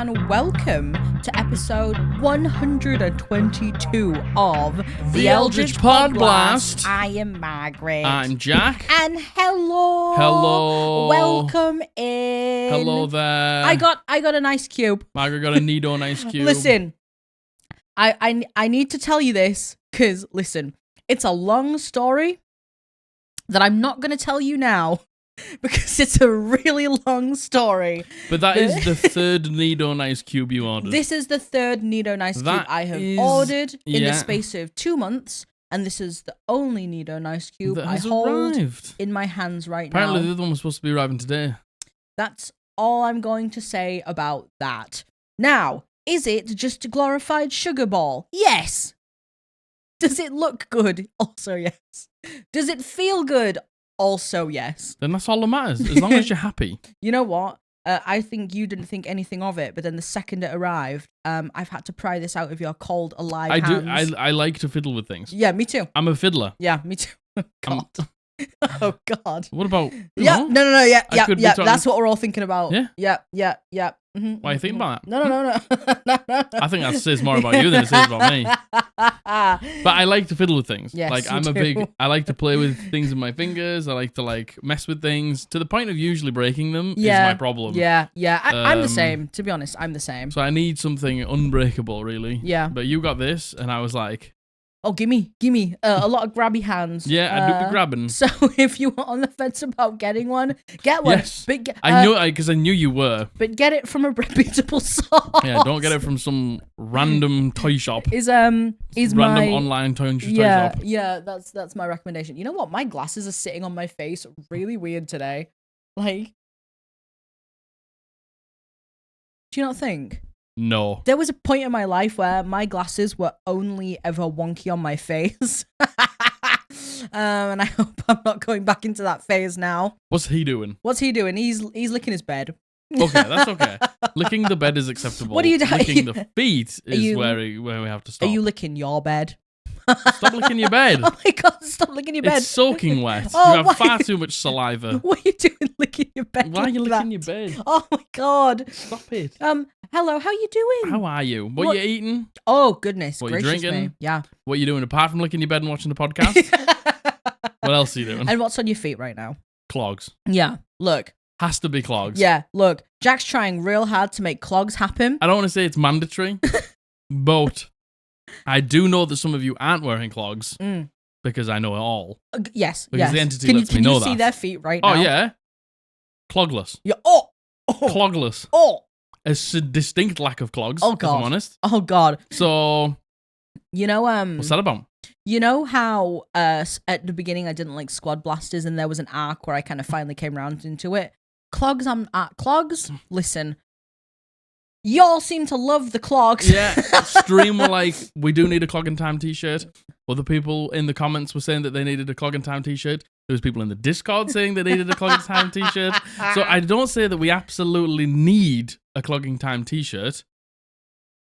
and welcome to episode 122 of The Eldritch Podblast. I am Margaret. I'm Jack. And hello. Hello. Welcome in. Hello there. I got an ice cube. Margaret got a Nido ice cube. Listen, I need to tell you this because, listen, it's a long story that I'm not going to tell you now because it's a really long story. But that is the third Nido ice cube you ordered. This is the third Nido ice cube I have ordered in the space of 2 months, and this is the only Nido ice cube that I has hold arrived in my hands right Apparently now. the other one was supposed to be arriving today. That's all I'm going to say about that. Now, is it just a glorified sugar ball? Yes. Does it look good? Also yes. Does it feel good? Also yes. Then that's all that matters, as long as you're happy. You know what? I think you didn't think anything of it, but then the second it arrived, I've had to pry this out of your cold, alive hands. I like to fiddle with things. Yeah, me too. I'm a fiddler. Yeah, me too. God. Oh, God. What about... Yeah, no, yeah, talking... that's what we're all thinking about. Yeah? Yeah. Mm-hmm, Why are you thinking about that? No. I think that says more about you than it says about me. But I like to fiddle with things. Yes, like I like to play with things in my fingers. I like to mess with things to the point of usually breaking them is my problem. Yeah. I'm the same. To be honest, I'm the same. So I need something unbreakable, really. Yeah. But you got this, and I was like, oh, gimme. A lot of grabby hands. yeah, I do be grabbing. So if you were on the fence about getting one, get one. Yes. I knew because I knew you were. But get it from a reputable source. Yeah, don't get it from some random toy shop. Is random my online toy shop. Yeah, that's my recommendation. You know what? My glasses are sitting on my face really weird today. Like, do you not think? No. There was a point in my life where my glasses were only ever wonky on my face. And I hope I'm not going back into that phase now. What's he doing? He's licking his bed. Okay, that's okay. Licking the bed is acceptable. What are you doing? Licking the feet is where we have to stop. Are you licking your bed? Stop licking your bed. Oh my God, stop licking your bed. It's soaking wet. Oh, you have far too much saliva. What are you doing licking your bed? Why are you like licking that? your bed? Oh my God. Stop it. Hello, how you doing? How are you? What you eating? Oh, goodness What you gracious drinking? me. Yeah. What you doing apart from licking your bed and watching the podcast? What else are you doing? And what's on your feet right now? Clogs. Yeah, look. Has to be clogs. Yeah, look. Jack's trying real hard to make clogs happen. I don't want to say it's mandatory, but I do know that some of you aren't wearing clogs because I know it all. Yes, Because the entity lets me know Can you that. see their feet right now? Oh, yeah. Clogless. Yeah. Oh. Clogless. Oh. A distinct lack of clogs, Oh, God. if I'm honest. Oh, God. So, You know, what's that about? You know how at the beginning I didn't like squad blasters and there was an arc where I kind of finally came around into it? Clogs, clogs, listen. Y'all seem to love the clogs. Yeah, Stream were like, we do need a Clog in Time t-shirt. Other people in the comments were saying that they needed a Clog in Time t-shirt. There was people in the Discord saying they needed a Clog in Time t-shirt. So I don't say that we absolutely need a Clogging Time t-shirt,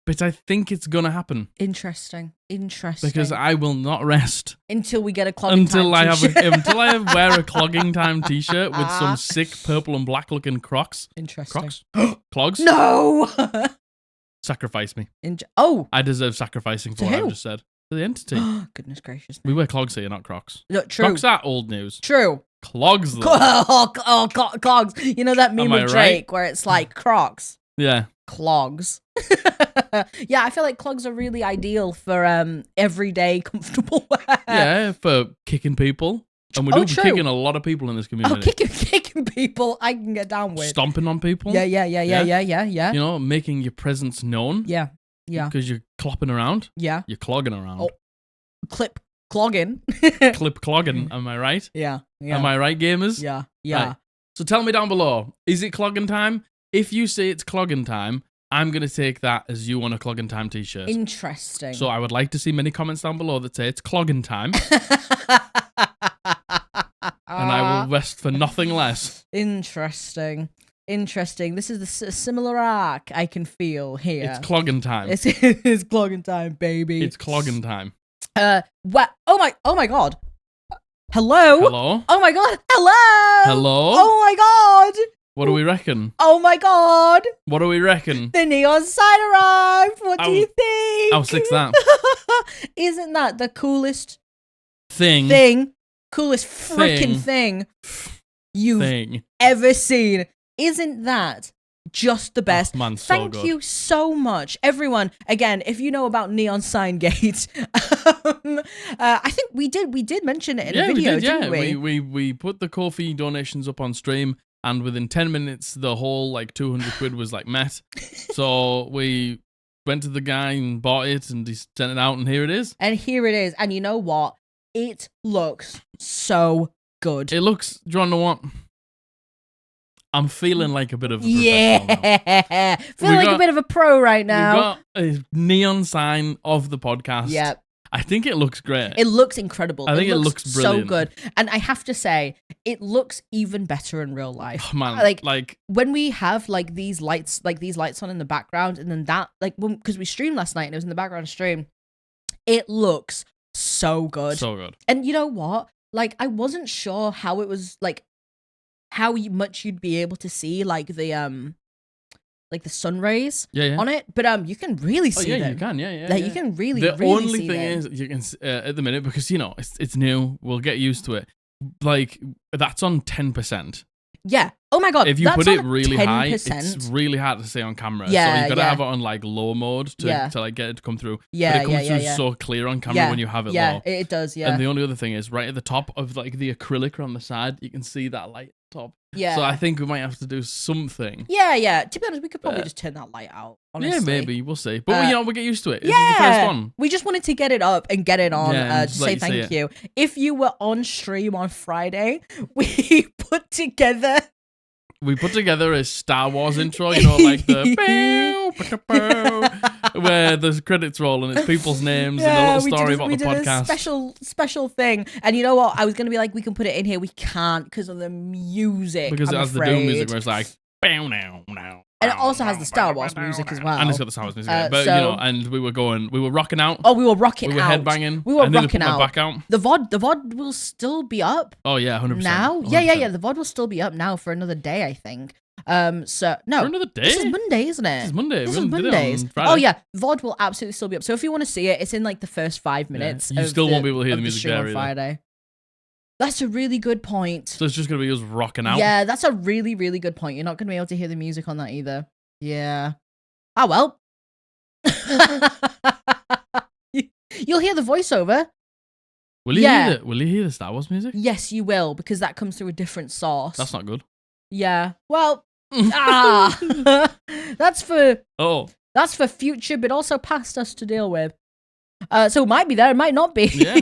but I think it's gonna happen. Interesting. Because I will not rest until we get a clogging time t-shirt. Until I wear a Clogging Time t-shirt with some sick purple and black looking Crocs. Interesting. Crocs? Clogs? No! Sacrifice me. I deserve sacrificing for what I've just said. To the entity. Goodness gracious. We wear clogs here, not Crocs. No, true. Crocs are old news. True. Clogs, though. Clogs. You know that meme of Drake where it's like Crocs? Yeah. Clogs. Yeah, I feel like clogs are really ideal for everyday comfortable wear. Yeah, for kicking people. And we do be kicking a lot of people in this community. Oh, kicking people I can get down with. Stomping on people. Yeah. You know, making your presence known. Yeah. Because you're clopping around. Yeah. You're clogging around. Oh. Clip clogging. Clip clogging, am I right? Yeah. Am I right, gamers? Yeah. Right. So tell me down below, is it clogging time? If you say it's clogging time, I'm going to take that as you want a Clogging Time t-shirt. Interesting. So I would like to see many comments down below that say it's clogging time. And I will rest for nothing less. Interesting. This is a similar arc I can feel here. It's clogging time. It's clogging time, baby. It's clogging time. What? Oh my God. Hello? Hello? Oh my God. Hello? Hello? Oh my God. What do we reckon? Oh my god! What do we reckon? The neon sign arrived. What do you think? How sick's that? Isn't that the coolest Thing. Coolest freaking thing you've ever seen? Isn't that just the best? Oh, man, so Thank good. you so much, everyone. Again, if you know about Neon Sign Gate, I think we did mention it in a video, didn't we? We put the Ko-fi donations up on stream, and within 10 minutes, the whole like 200 quid was like met. So we went to the guy and bought it, and he sent it out, and here it is. And you know what? It looks so good. It looks. Do you want to know what? I'm feeling like a bit of a professional now. Feeling like a bit of a pro right now. We got a neon sign of the podcast. Yep. I think it looks great. It looks incredible. I think it looks brilliant. So good. And I have to say, it looks even better in real life. Oh, man, like when we have like these lights on in the background, and then that because we streamed last night and it was in the background of stream, it looks so good. So good. And you know what? Like, I wasn't sure how it was like how much you'd be able to see like the sun rays on it, but you can really see them. You can, You can really, the really only see thing them. is you can at the minute, because you know it's new, we'll get used to it. Like, that's on 10%. Yeah. Oh my god. If you that's put it on really 10%. high, it's really hard to see on camera. Yeah, so you gotta have it on like low mode to like get it to come through. Yeah, but it comes through so clear on camera when you have it low. Yeah, it does. Yeah. And the only other thing is, right at the top of like the acrylic on the side, you can see that light top. Yeah. So I think we might have to do something. Yeah. To be honest, we could probably just turn that light out. Honestly. Yeah, maybe we'll see. But we'll get used to it. This yeah. is the first one. We just wanted to get it up and get it on to say thank you. It. If you were on stream on Friday, we put together a Star Wars intro, you know, like the where the credits roll and it's people's names and a little story about the podcast. A special thing. And you know what? I was gonna be like, we can put it in here. We can't because of the music. Because it has the Doom music where it's like now. And it also has the Star Wars music as well. And it's got the Star Wars music in it. But, you know, and we were rocking out. Oh, we were rocking out. We were headbanging. We were I nearly rocking put my out. back out. The VOD will still be up. Oh, yeah, 100%. Now? 100%. Yeah. The VOD will still be up now for another day, I think. No. For another day? This is Monday, isn't it? This is Monday. This we is did Mondays. it on Friday. Oh, yeah. VOD will absolutely still be up. So if you want to see it, it's in like the first 5 minutes. You still won't be able to hear the music stream there on either. Friday. That's a really good point. So it's just going to be us rocking out. Yeah, that's a really, really good point. You're not going to be able to hear the music on that either. Yeah. Oh, well. You'll hear the voiceover. Will you hear the Star Wars music? Yes, you will, because that comes through a different source. That's not good. Yeah. Well, that's for future, but also past us to deal with. So it might be there, it might not be. Yeah.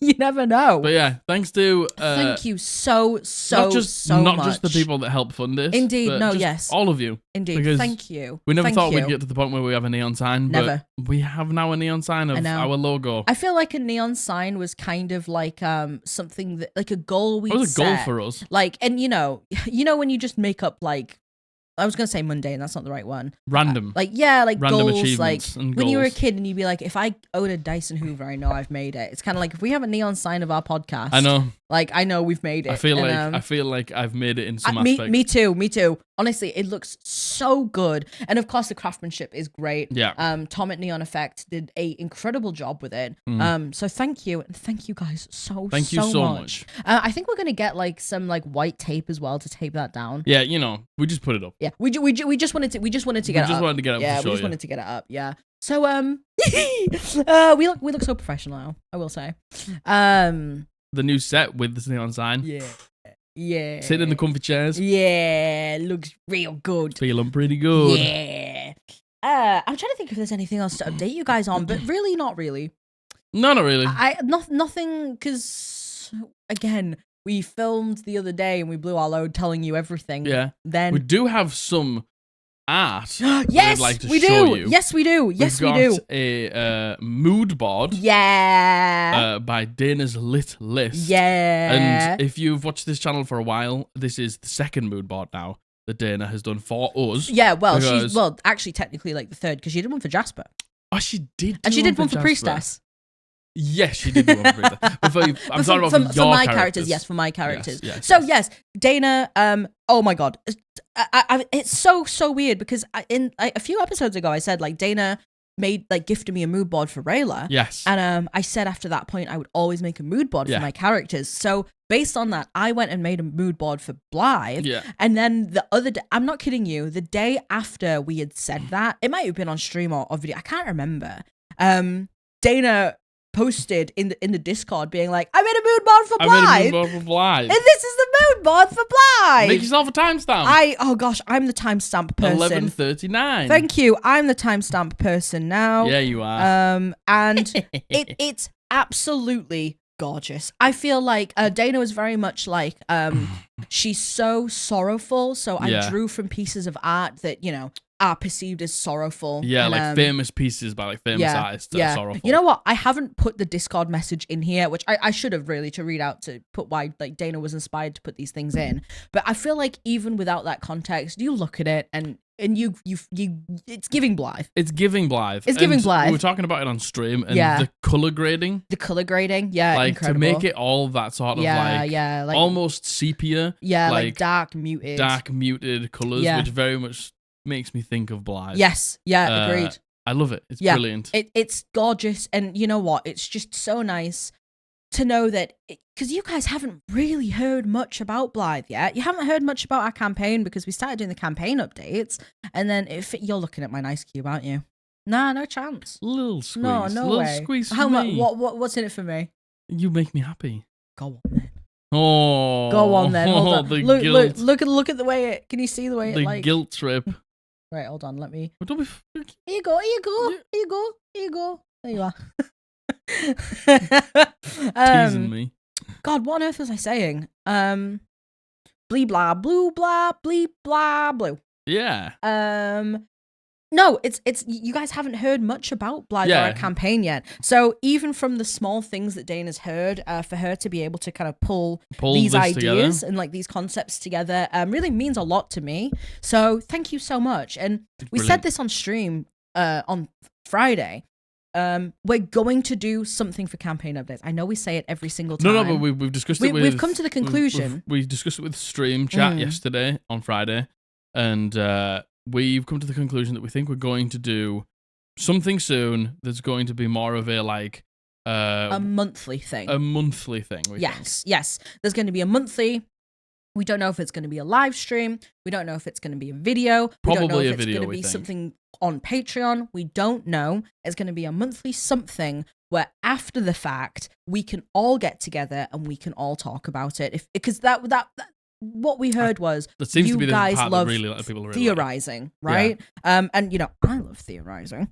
You never know. But yeah, thanks to thank you so not just much. the people that help fund this. Indeed, but no, just yes. all of you. Indeed, because thank you. We never Thank thought you. we'd get to the point where we have a neon sign, Never. but we have now a neon sign of our logo. I feel like a neon sign was kind of like something that like a goal we set. It was a goal for us. Like, and you know when you just make up like, I was gonna say mundane, that's not the right one. Random. Like Random goals. achievements Like and when you were a goals. kid and you'd be like, if I own a Dyson Hoover, I know I've made it. It's kind of like if we have a neon sign of our podcast. I know. Like I know we've made it. I feel like I've made it in some aspect. Me too. Honestly, it looks so good, and of course the craftsmanship is great. Yeah. Tom at Neon Effect did a incredible job with it. So thank you, and thank you guys so much. I think we're gonna get like some like white tape as well to tape that down. Yeah, you know, we just put it up. Yeah, we just wanted to get it up. Wanted to get it up. Yeah, to show we just you. wanted to get it up. Yeah. So we look so professional now, I will say. The new set with the neon sign. Yeah. Sitting in the comfy chairs. Yeah, looks real good. Feeling pretty good. Yeah. I'm trying to think if there's anything else to update you guys on, but really, not really. No, not really. Nothing, because again, we filmed the other day and we blew our load telling you everything. Yeah. Then we do have some art. Yes, I'd like to we show do. you. Yes, we do. Yes, we do. We've got a mood board. Yeah. By Dana's Lit List. Yeah. And if you've watched this channel for a while, this is the second mood board now that Dana has done for us. Yeah, well, she's actually technically like the third because she did one for Jasper. Oh, she did. And she did one for Priestess. Yes, she did do one for Brady. But I'm talking about for your my characters. Yes, for my characters. Yes. Dana. Oh my god, it's so weird because a few episodes ago I said like Dana gifted me a mood board for Rayla. Yes. And I said after that point I would always make a mood board for my characters. So based on that, I went and made a mood board for Blythe. Yeah. And then the other day, I'm not kidding you, the day after we had said that, it might have been on stream or video, I can't remember. Dana posted in the Discord being like, I made a mood board for Blythe. And this is the mood board for Blythe. Make yourself a timestamp. Oh gosh, I'm the timestamp person. 11:39. Thank you. I'm the timestamp person now. Yeah, you are. And it's absolutely gorgeous. I feel like Dana was very much like she's so sorrowful. So I drew from pieces of art that, you know, are perceived as sorrowful. Yeah, and, like famous pieces by like famous artists that are sorrowful. You know what? I haven't put the Discord message in here, which I should have really to read out to put why like Dana was inspired to put these things in. But I feel like even without that context, you look at it and you it's giving Blythe. It's giving Blythe. It's giving Blythe. We were talking about it on stream and the color grading. The color grading, yeah, like incredible. To make it all that sort of like almost sepia. Yeah, like dark muted colors, which very much makes me think of Blythe. Yes, agreed. I love it. It's brilliant. It's gorgeous, and you know what? It's just so nice to know that, because you guys haven't really heard much about Blythe yet. You haven't heard much about our campaign because we started doing the campaign updates, and then you're looking at my nice cube, aren't you? Nah, no chance. Little squeeze. No little way. Squeeze for How much? me. What's in it for me? You make me happy. Go on then. Oh, go on then. Hold on. The look, guilt. look at the way it. Can you see the way the it like guilt trip? Right, hold on. Let me. Oh, don't be. Here you go. Here you go. Here you go. Here you go. There you are. Teasing me. God, what on earth was I saying? Blee blah blue blah blee blah blue. Yeah. No, it's you guys haven't heard much about Blythe or our campaign yet. So even from the small things that Dana's heard, for her to be able to kind of pull these ideas and like these concepts together, really means a lot to me. So thank you so much. And we said this on stream on Friday. We're going to do something for campaign updates. I know we say it every single time. No, but we've discussed it with... We've come to the conclusion. We discussed it with stream chat yesterday on Friday, and we've come to the conclusion that we think we're going to do something soon that's going to be more of a like... a monthly thing. A monthly thing, yes. There's going to be a monthly... We don't know if it's going to be a live stream. We don't know if it's going to be a video. Probably we don't know if a video, it's going to be something on Patreon. We don't know. It's going to be a monthly something where after the fact, we can all get together and we can all talk about it. Because that what we heard was that seems you to be the guys part love that really, people really theorizing, right? Yeah. And you know, I love theorizing.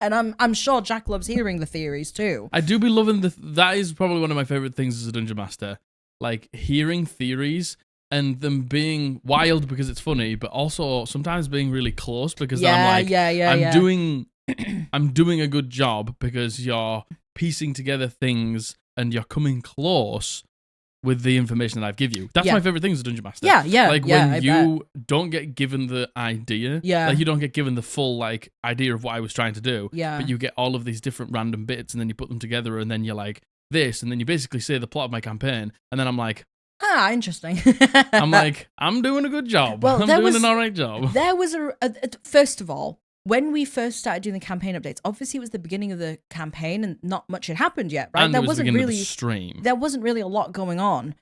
And I'm sure Jack loves hearing the theories too. I do be loving that is probably one of my favorite things as a Dungeon Master. Like hearing theories and them being wild because it's funny, but also sometimes being really close because then I'm doing a good job because you're piecing together things and you're coming close with the information that I've give you. That's my favorite thing as a Dungeon Master. Like when you don't get given the idea, like you don't get given the full like idea of what I was trying to do, but you get all of these different random bits and then you put them together and then you're like, this, and then you basically say the plot of my campaign, and then I'm like, interesting. I'm like, I'm doing a good job. Well, I'm doing an alright job. There was first of all, when we first started doing the campaign updates, obviously it was the beginning of the campaign and not much had happened yet, right? And there wasn't really stream. There wasn't really a lot going on.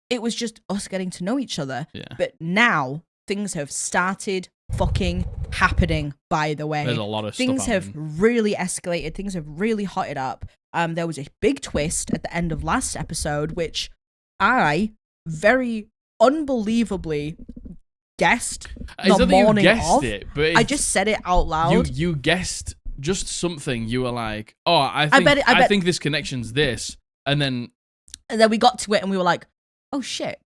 It was just us getting to know each other. Yeah. But now things have started fucking happening, by the way. There's a lot of things stuff have really escalated. Things have really hotted up. There was a big twist at the end of last episode, which I very unbelievably guessed the morning of. I just said it out loud. You guessed just something. You were like, "Oh, I think this connection's this," and then we got to it, and we were like, "Oh shit."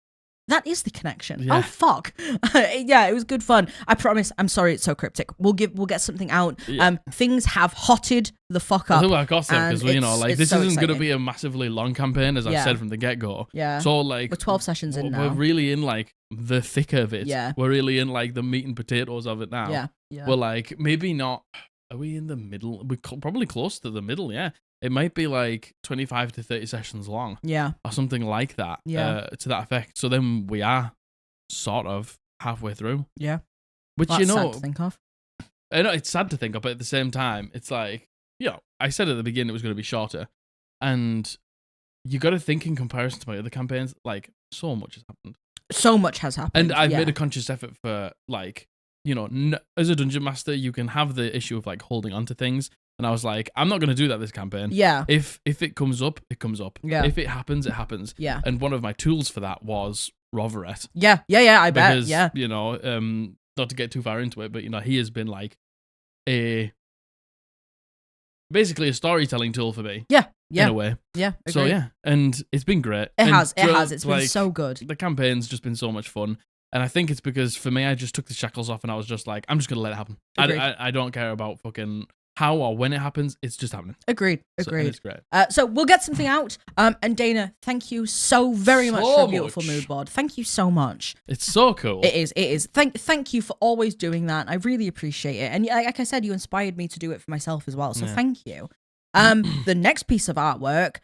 That is the connection. Yeah. Oh fuck. Yeah, it was good fun. I promise. I'm sorry it's so cryptic. We'll get something out. Yeah. Things have hotted the fuck up. Because you know, like this isn't going to be a massively long campaign, as I've said from the get go. Yeah. So like we're 12 sessions in now. We're really in like the thick of it. Yeah. We're really in like the meat and potatoes of it now. Yeah. We're like maybe not. Are we in the middle? We're probably close to the middle. Yeah. it might be like 25 to 30 sessions long. Yeah. Or something like that. Yeah. To that effect. So then we are sort of halfway through. Yeah. Which, That's you know, sad to think of. I know it's sad to think of, but at the same time, it's like, I said at the beginning it was going to be shorter. And you got to think in comparison to my other campaigns, like, so much has happened. So much has happened. And I've made a conscious effort for, like, as a dungeon master, you can have the issue of, like, holding on to things. And I was like, I'm not going to do that this campaign. Yeah. If it comes up, it comes up. Yeah. If it happens, it happens. Yeah. And one of my tools for that was Roveret. Yeah. I bet. Because, Yeah. Not to get too far into it, but, he has been, like, basically a storytelling tool for me. Yeah. In a way. Yeah. Agreed. So, yeah. And it's been great. It has. It's been so good. The campaign's just been so much fun. And I think it's because, for me, I just took the shackles off and I was just like, I'm just going to let it happen. I don't care about fucking how or when it happens. It's just happening. Agreed. So, and it's great. So we'll get something out. And Dana, thank you so very much for a beautiful mood board. Thank you so much. It's so cool. It is. Thank you for always doing that. I really appreciate it. And like I said, you inspired me to do it for myself as well. So thank you. The next piece of artwork,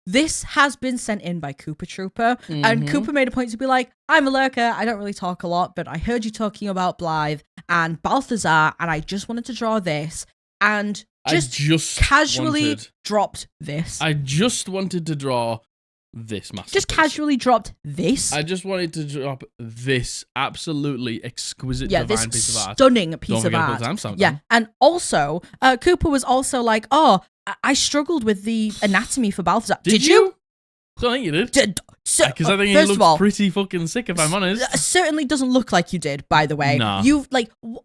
this has been sent in by Cooper Trooper, and Cooper made a point to be like, I'm a lurker, I don't really talk a lot, but I heard you talking about Blythe and Balthazar, and I just wanted to draw this, and just casually dropped this. I just wanted to draw this masterpiece. Just casually dropped this. I just wanted to drop this absolutely exquisite, divine piece of art. Stunning piece of art. Yeah, and also, Cooper was also like, oh, I struggled with the anatomy for Balthazar. Did you? I don't think you did. Because I think he first of all, looks pretty fucking sick, if I'm honest. Certainly doesn't look like you did, by the way. No. You've,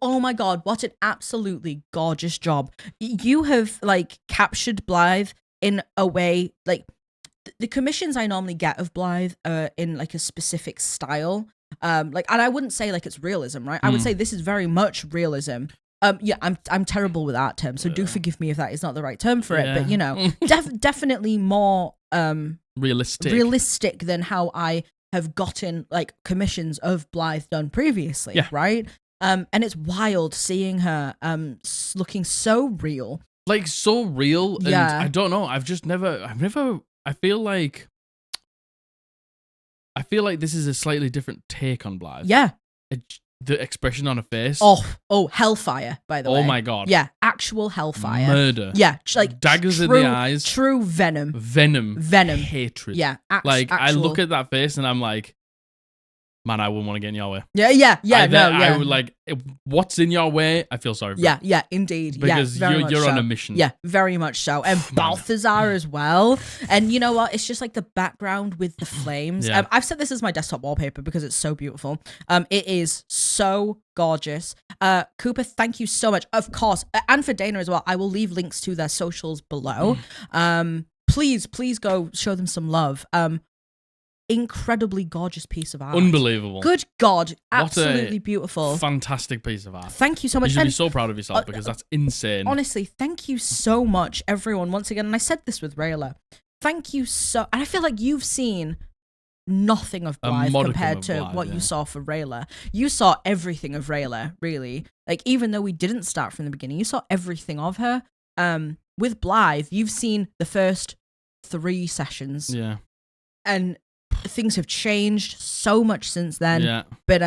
oh my god, what an absolutely gorgeous job. You have, captured Blythe in a way, the commissions I normally get of Blythe are in, a specific style. And I wouldn't say, it's realism, right? I would say this is very much realism. I'm terrible with art terms, so do forgive me if that is not the right term for it. But definitely more realistic than how I have gotten commissions of Blythe done previously, right? And it's wild seeing her looking so real, so real. And I don't know. I've never. I feel like this is a slightly different take on Blythe. Yeah. The expression on her face. Oh, hellfire, by the way. Oh my god. Yeah, actual hellfire. Murder. Yeah, daggers in the eyes. True venom. Venom. Hatred. Yeah, I look at that face and I'm like, man, I wouldn't want to get in your way. Yeah. I would what's in your way? I feel sorry for you. Yeah, indeed. Because you're on a mission. Yeah, very much so. And Balthazar as well. And you know what? It's just the background with the flames. Yeah. I've set this as my desktop wallpaper because it's so beautiful. It is so gorgeous. Cooper, thank you so much. Of course, and for Dana as well. I will leave links to their socials below. Please go show them some love. Incredibly gorgeous piece of art. Unbelievable. Good God. Absolutely beautiful. Fantastic piece of art. Thank you so much. You should be so proud of yourself because that's insane. Honestly, thank you so much, everyone, once again. And I said this with Rayla. Thank you so... And I feel like you've seen nothing of Blythe compared to what you saw for Rayla. You saw everything of Rayla, really. Even though we didn't start from the beginning, you saw everything of her. With Blythe, you've seen the first 3 sessions. Yeah. And things have changed so much since then. Yeah. But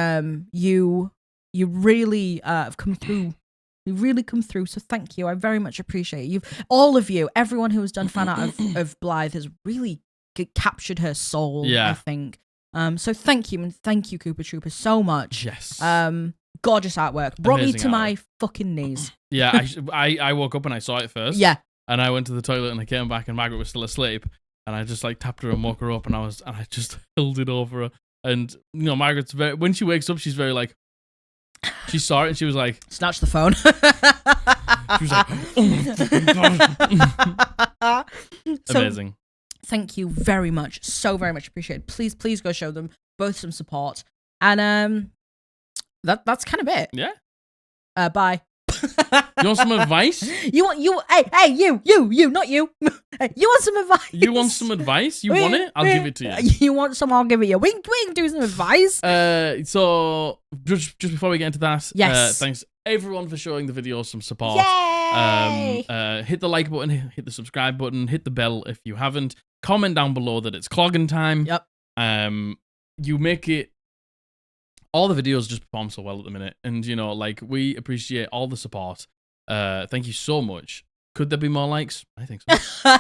you really have come through. You really come through. So thank you. I very much appreciate it. All of you, everyone who has done fan art of Blythe has really captured her soul. Yeah. I think. So thank you, and thank you, Cooper Trooper, so much. Yes. Gorgeous artwork. Brought me to my fucking knees. Yeah. I woke up and I saw it first. Yeah. And I went to the toilet and I came back and Margaret was still asleep. And I just tapped her and woke her up, and I just held it over her. And Margaret's when she wakes up, she's very she saw it and she was like, snatch the phone. She was like, oh my god. Amazing. Thank you very much, so very much appreciated. Please go show them both some support. And that's kind of it. Yeah. Bye. You want some advice? Hey, you, not you. You want some advice? You want some advice? You want it? I'll give it to you. You want some? I'll give it you. We can do some advice. So just before we get into that, yes. Thanks everyone for showing the video some support. Yeah. Yay! Hit the like button, hit the subscribe button, hit the bell if you haven't. Comment down below that it's clogging time. Yep. You make it. All the videos just perform so well at the minute, and we appreciate all the support. Thank you so much. Could there be more likes? I think so.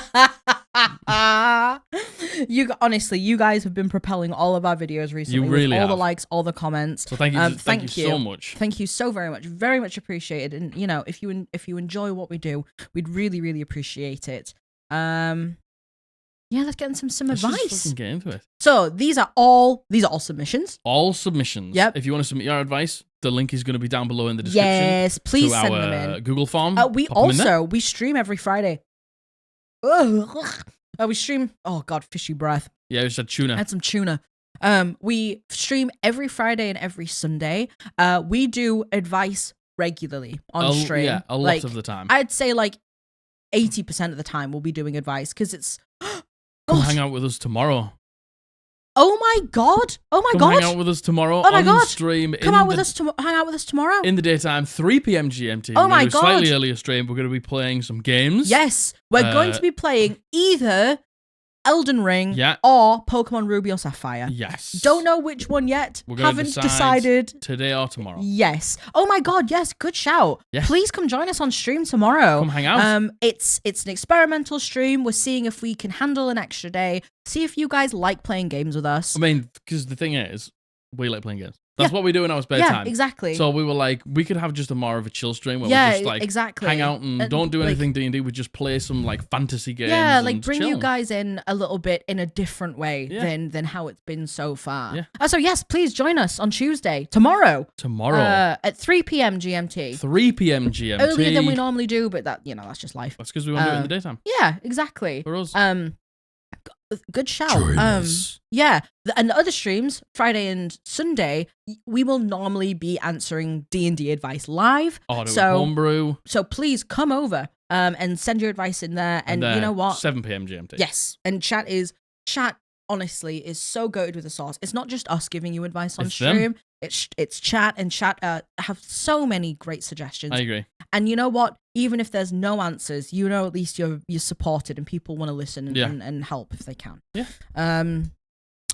Honestly, you guys have been propelling all of our videos recently. You really with all have. the likes, all the comments. So thank you, thank you so much. Thank you so very much. Very much appreciated. And if you enjoy what we do, we'd really, really appreciate it. Yeah, let's get into some advice. Just fucking get into it. So these are all submissions. All submissions. Yep. If you want to submit your advice, the link is going to be down below in the description. Yes, please to send our them in. Google form. We stream every Friday. We stream. Oh God, fishy breath. Yeah, we said tuna. I had some tuna. We stream every Friday and every Sunday. We do advice regularly on stream. Yeah, a lot of the time. I'd say 80% of the time we'll be doing advice because it's. Come hang out with us tomorrow. Oh my God! Oh my Come God! hang out with us tomorrow Oh my on God. stream. Come out with us hang out with us tomorrow. In the daytime, 3 p.m. GMT. Oh my God! Slightly earlier stream. We're going to be playing some games. Yes, we're going to be playing either Elden Ring or Pokemon Ruby or Sapphire. Yes. Don't know which one yet. We're going Haven't to decided. Today or tomorrow. Yes. Oh my God, yes. Good shout. Yes. Please come join us on stream tomorrow. Come hang out. It's an experimental stream. We're seeing if we can handle an extra day. See if you guys like playing games with us. I mean, because the thing is, we like playing games. That's what we do in our spare time. Yeah, exactly. So we were like, we could have just a more of a chill stream where we just exactly. hang out and don't do anything D&D. We just play some fantasy games. Yeah, and bring chill. you guys in a little bit in a different way than how it's been so far. Yeah. So yes, please join us on Tuesday, tomorrow. At 3 p.m. GMT. 3 p.m. GMT. Earlier than we normally do, but that's just life. That's because we want to do it in the daytime. Yeah, exactly. For us. Good shout. Join us. Yeah, and the other streams, Friday and Sunday, we will normally be answering D&D advice live. Homebrew. So please come over and send your advice in there. And you know what? 7 p.m. GMT. Yes, and chat honestly is so goated with the sauce. It's not just us giving you advice on stream. It's chat, and chat have so many great suggestions. I agree. And you know what? Even if there's no answers, at least you're supported and people want to listen and help if they can. Yeah.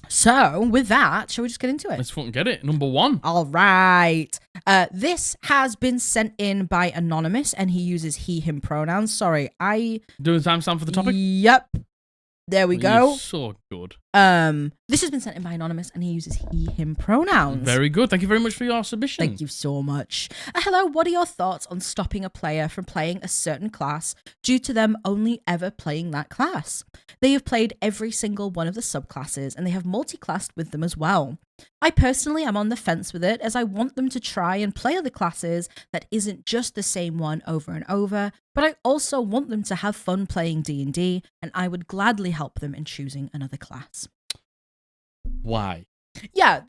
So with that, shall we just get into it? Let's fucking get it. Number 1. All right. This has been sent in by Anonymous, and he uses he/him pronouns. Sorry, doing the timestamp for the topic. Yep. There we go. You're so good. This has been sent in by Anonymous, and he uses he/him pronouns. Very good. Thank you very much for your submission. Thank you so much. Hello, what are your thoughts on stopping a player from playing a certain class due to them only ever playing that class? They have played every single one of the subclasses, and they have multi-classed with them as well. I personally am on the fence with it, as I want them to try and play other classes that isn't just the same one over and over, but I also want them to have fun playing D&D, and I would gladly help them in choosing another class. Why? Yeah,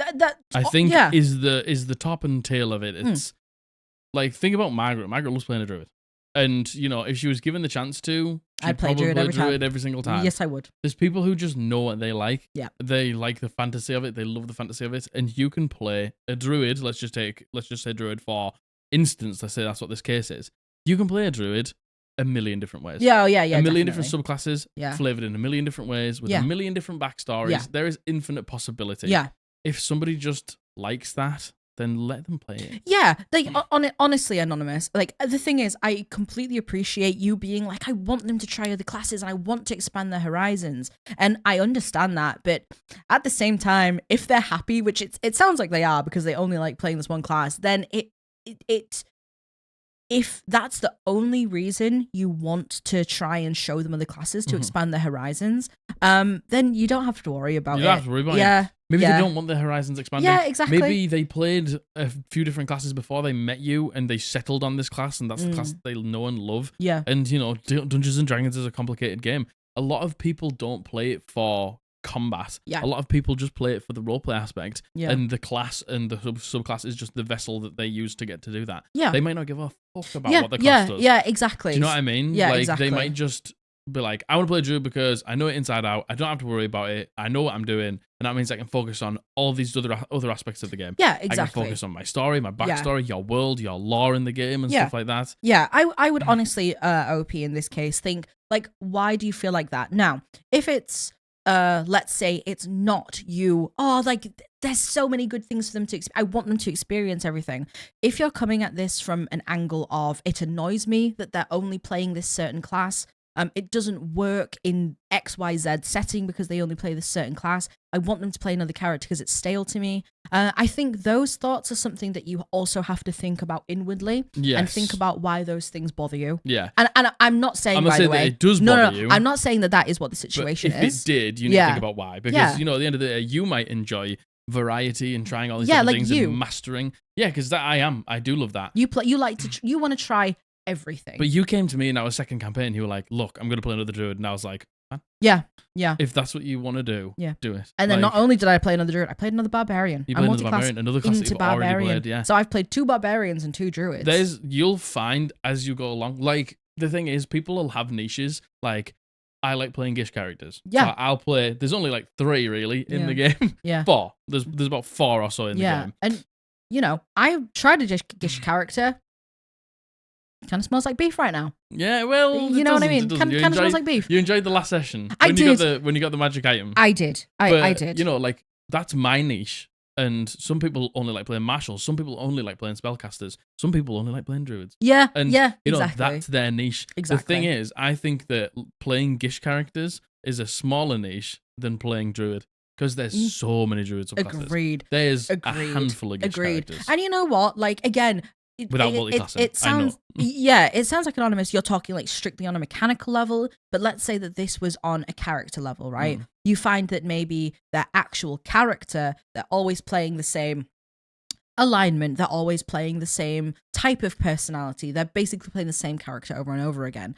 I think is the top and tail of it. It's think about Margaret. Margaret loves playing a druid. And, if she was given the chance to, I'd play druid every single time. Yes, I would. There's people who just know what they like. Yeah. They like the fantasy of it. They love the fantasy of it. And you can play a druid. Let's just say druid for instance. Let's say that's what this case is. You can play a druid a million different ways. Yeah. A million different subclasses, Yeah. flavored in a million different ways, with a million different backstories. Yeah. There is infinite possibility. Yeah. If somebody just likes that, then let them play it. Yeah, honestly, Anonymous, the thing is, I completely appreciate you being I want them to try other classes and I want to expand their horizons. And I understand that, but at the same time, if they're happy, which it sounds like they are because they only like playing this one class, then if that's the only reason you want to try and show them other classes to expand their horizons, then you don't have to worry about it. You don't have to worry about it. Maybe they don't want their horizons expanding. Yeah, exactly. Maybe they played a few different classes before they met you and they settled on this class and that's the class that they know and love. Yeah. And, Dungeons and Dragons is a complicated game. A lot of people don't play it for combat. Yeah. A lot of people just play it for the roleplay aspect. Yeah. And the class and the subclass is just the vessel that they use to get to do that. Yeah. They might not give a fuck about what the class does. Yeah, exactly. Do you know what I mean? Yeah, exactly. They might just be like, I want to play Druid because I know it inside out. I don't have to worry about it. I know what I'm doing, and that means I can focus on all these other aspects of the game. Yeah, exactly. I can focus on my story, my backstory, your world, your lore in the game, and stuff like that. Yeah, I would honestly, OP in this case, think, like, why do you feel like that? Now, if it's, let's say it's not you, there's so many good things for them to I want them to experience everything. If you're coming at this from an angle of, it annoys me that they're only playing this certain class, it doesn't work in XYZ setting because they only play this certain class, I want them to play another character because it's stale to me. I think those thoughts are something that you also have to think about inwardly and think about why those things bother you. Yeah. And I'm not saying, by the way, that it does bother you. I'm not saying that is what the situation is. If it did, you need to think about why. Because, at the end of the day, you might enjoy variety and trying all these different things and mastering. Yeah, because I do love that. You want to try everything. But you came to me in our second campaign, you were like, look, I'm going to play another druid. And I was like, huh? Yeah. If that's what you want to do, do it. And then not only did I play another druid, I played another barbarian. You played another barbarian, another class that you've already played, yeah. So I've played 2 barbarians and 2 druids. You'll find as you go along, like, the thing is, people will have niches, like, I like playing Gish characters. Yeah. So I'll play, there's only like 3 really in the game. Yeah. 4. There's about 4 or so in the game. And, I tried a Gish character. Kind of smells like beef right now. Yeah, well, you know what I mean. Kind of smells like beef. You enjoyed the last session. When you got the magic item. I did. I did. Like, that's my niche. And some people only like playing marshals. Some people only like playing spellcasters. Some people only like playing druids. Yeah, and exactly. That's their niche. Exactly. The thing is, I think that playing Gish characters is a smaller niche than playing druid. Because there's so many druid subclasses. Agreed. There's a handful of Gish characters. And you know what? Like, again, without multiclassing, it sounds it sounds like Anonymous. You're talking like strictly on a mechanical level, but let's say that this was on a character level, right? You find that maybe their actual character, they're always playing the same alignment, they're always playing the same type of personality, they're basically playing the same character over and over again.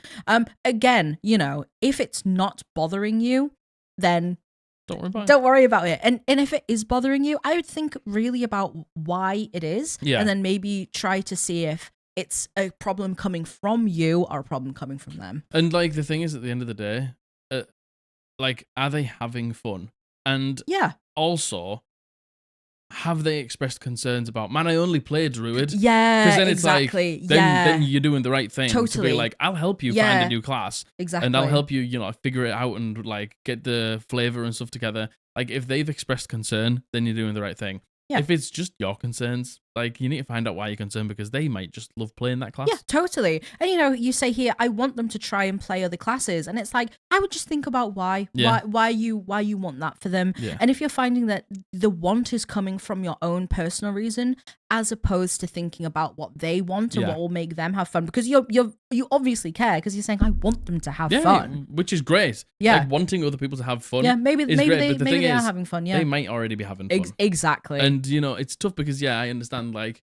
Again, if it's not bothering you, then don't worry about it. And if it is bothering you, I would think really about why it is. Yeah. And then maybe try to see if it's a problem coming from you or a problem coming from them. And like the thing is, at the end of the day, like, are they having fun? And also, have they expressed concerns about, man, I only play druid? Yeah, because then it's exactly. Like, then you're doing the right thing. Totally. To be like, I'll help you find a new class. Exactly. And I'll help you, figure it out and like get the flavor and stuff together. Like, if they've expressed concern, then you're doing the right thing. Yeah. If it's just your concerns, like, you need to find out why you're concerned, because they might just love playing that class. Yeah, totally. And you say here, I want them to try and play other classes, and it's like, I would just think about why you want that for them. Yeah. And if you're finding that the want is coming from your own personal reason, as opposed to thinking about what they want and what will make them have fun, because you obviously care, because you're saying, I want them to have fun, which is great. Yeah, like, wanting other people to have fun. Yeah, maybe they are having fun. Yeah, they might already be having fun. Exactly. And it's tough because I understand, like,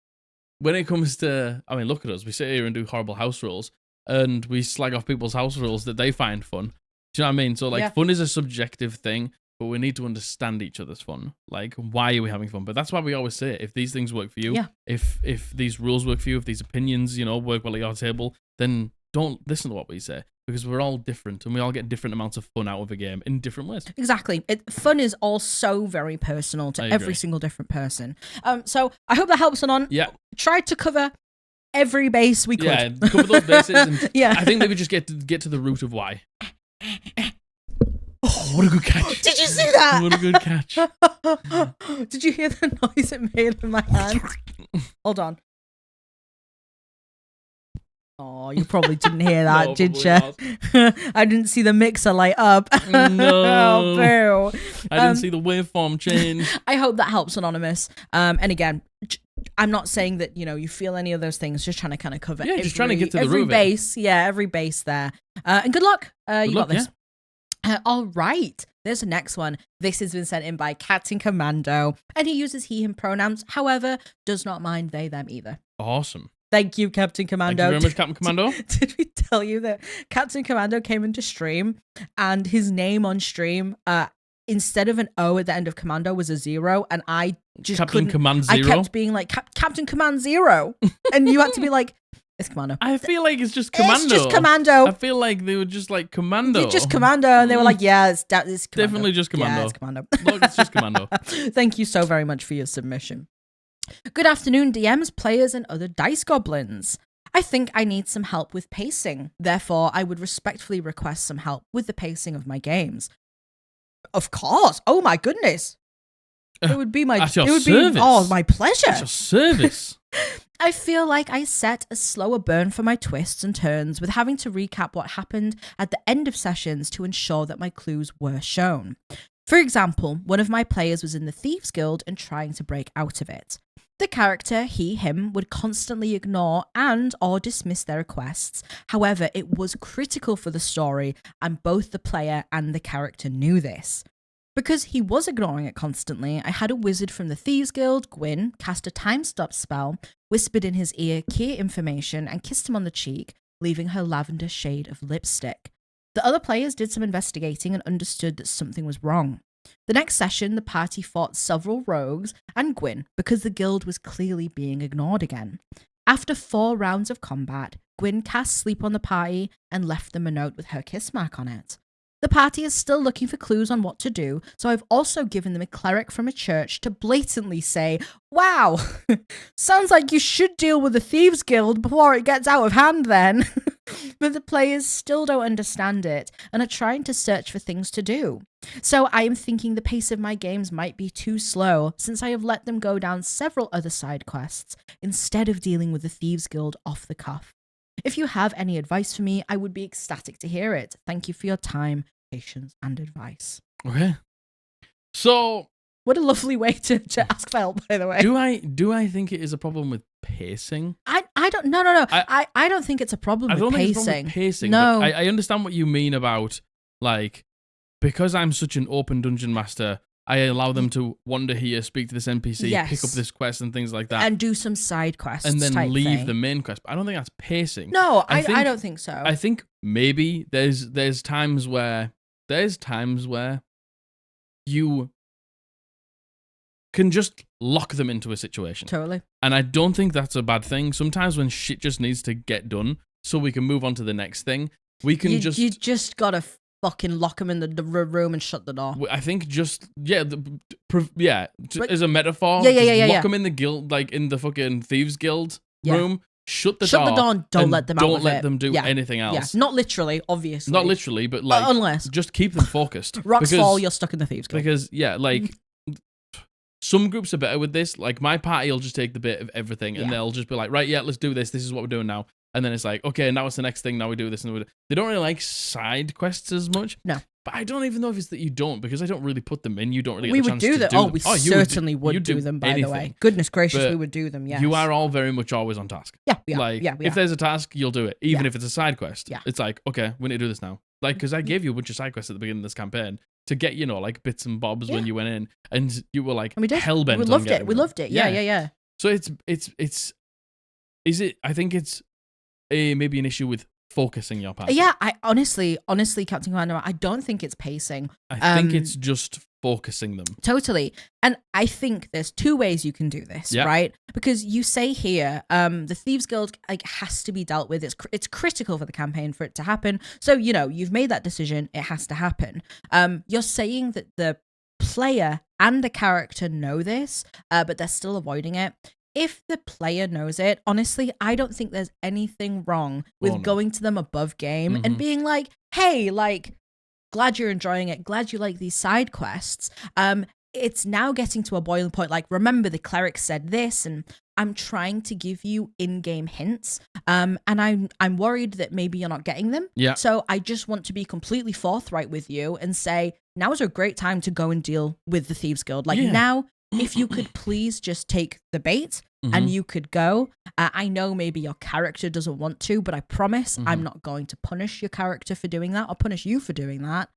when it comes to, I mean, look at us. We sit here and do horrible house rules, and we slag off people's house rules that they find fun. Do you know what I mean? So, like, fun is a subjective thing, but we need to understand each other's fun. Like, why are we having fun? But that's why we always say, if these things work for you, if these rules work for you, if these opinions, work well at your table, then don't listen to what we say, because we're all different and we all get different amounts of fun out of a game in different ways. Exactly. Fun is all so very personal to every single different person. So I hope that helps, Anon. Yeah. Tried to cover every base we could. Yeah, cover those bases. And I think maybe just get to the root of why. Oh, what a good catch. Did you see that? What a good catch. Did you hear the noise it made in my hand? Hold on. Oh, you probably didn't hear that, no, did you? I didn't see the mixer light up. No. Oh, boo. I didn't see the waveform change. I hope that helps, Anonymous. And again, I'm not saying that, you feel any of those things, just trying to kind of cover just trying to get to the root of it. Every base. Yeah, every base there. And good luck. You got this. All right. There's the next one. This has been sent in by Captain Commando, and he uses he, him pronouns. However, does not mind they, them either. Awesome. Thank you, Captain Commando. Thank you very much, Captain Commando. Did we tell you that Captain Commando came into stream and his name on stream, instead of an O at the end of Commando, was a 0, and I just Captain Command 0? I kept being like, Captain Command 0, and you had to be like, It's Commando. I feel like it's just Commando. It's just Commando. I feel like they were just like Commando. Just Commando, and they were like, yeah, it's Commando. Definitely just Commando. Yeah, it's Commando. Look, it's just Commando. Thank you so very much for your submission. Good afternoon, DMs, players, and other dice goblins. I think I need some help with pacing. Therefore, I would respectfully request some help with the pacing of my games. Of course. Oh my goodness. It would be my at your it would service. be oh my pleasure. At your service. I feel like I set a slower burn for my twists and turns with having to recap what happened at the end of sessions to ensure that my clues were shown. For example, one of my players was in the Thieves Guild and trying to break out of it. The character, him, would constantly ignore and or dismiss their requests. However, it was critical for the story, and both the player and the character knew this. Because he was ignoring it constantly, I had a wizard from the Thieves Guild, Gwyn, cast a time stop spell, whispered in his ear key information, and kissed him on the cheek, leaving her lavender shade of lipstick. The other players did some investigating and understood that something was wrong. The next session, the party fought several rogues and Gwyn because the guild was clearly being ignored again. After 4 rounds of combat, Gwyn cast sleep on the party and left them a note with her kiss mark on it. The party is still looking for clues on what to do, so I've also given them a cleric from a church to blatantly say, wow, sounds like you should deal with the Thieves Guild before it gets out of hand then. But the players still don't understand it and are trying to search for things to do. So I am thinking the pace of my games might be too slow since I have let them go down several other side quests instead of dealing with the Thieves Guild off the cuff. If you have any advice for me, I would be ecstatic to hear it. Thank you for your time, patience, and advice. Okay. So, what a lovely way to ask for help, by the way. Do I think it is a problem with pacing? I don't no. I don't think it's a problem with pacing. Think it's a problem with pacing. No. But I understand what you mean about, like, because I'm such an open dungeon master, I allow them to wander here, speak to this NPC, Yes. pick up this quest and things like that. And do some side quests and then type leave thing. the main quest. But I don't think that's pacing. No, I don't think so. I think maybe there's times where you can just lock them into a situation. Totally. And I don't think that's a bad thing. Sometimes when shit just needs to get done so we can move on to the next thing, we can You just gotta fucking lock them in the room and shut the door. I think just, as a metaphor, Yeah. lock them in the guild, like in the fucking Thieves Guild Shut room, the door and don't let them out of it. Don't let them do anything else. Yeah. Not literally, obviously. Not literally, but like, unless just keep them focused. rocks fall, you're stuck in the Thieves Guild. Because, like, some groups are better with this. Like, my party will just take the bit of everything and they'll just be like, right, let's do this. This is what we're doing now. And then it's like, okay, now it's the next thing. Now we do this. And they don't really like side quests as much. No. But I don't even know if it's that you don't, because I don't really put them in. You don't really get we the would chance do to them. do them. We certainly would do them, by the way. Goodness gracious, we would do them, yes. You are all very much always on task. Yeah, we are. Like, Yeah, we if are. there's a task, you'll do it. Even if it's a side quest. Yeah. It's like, okay, we need to do this now. Like, because I gave you a bunch of side quests at the beginning of this campaign to get, like, bits and bobs when you went in. And you were like, hellbent we loved it. We loved it. Yeah. So I think it's maybe an issue with focusing your party. Yeah, I honestly, Captain Commando, I don't think it's pacing. I think it's just focusing them. Totally. And I think there's 2 ways you can do this, right? Because you say here, the Thieves Guild has to be dealt with. It's critical for the campaign for it to happen. So, you've made that decision. It has to happen. You're saying that the player and the character know this, but they're still avoiding it. If the player knows it, honestly, I don't think there's anything wrong with going to them above game and being like, hey, like, glad you're enjoying it. Glad you like these side quests. It's now getting to a boiling point. Like, remember the cleric said this, and I'm trying to give you in-game hints. And I'm worried that maybe you're not getting them. Yeah. So I just want to be completely forthright with you and say, now is a great time to go and deal with the Thieves Guild. Like, now, if you could please just take the bait and you could go. I know maybe your character doesn't want to, but I promise I'm not going to punish your character for doing that or punish you for doing that.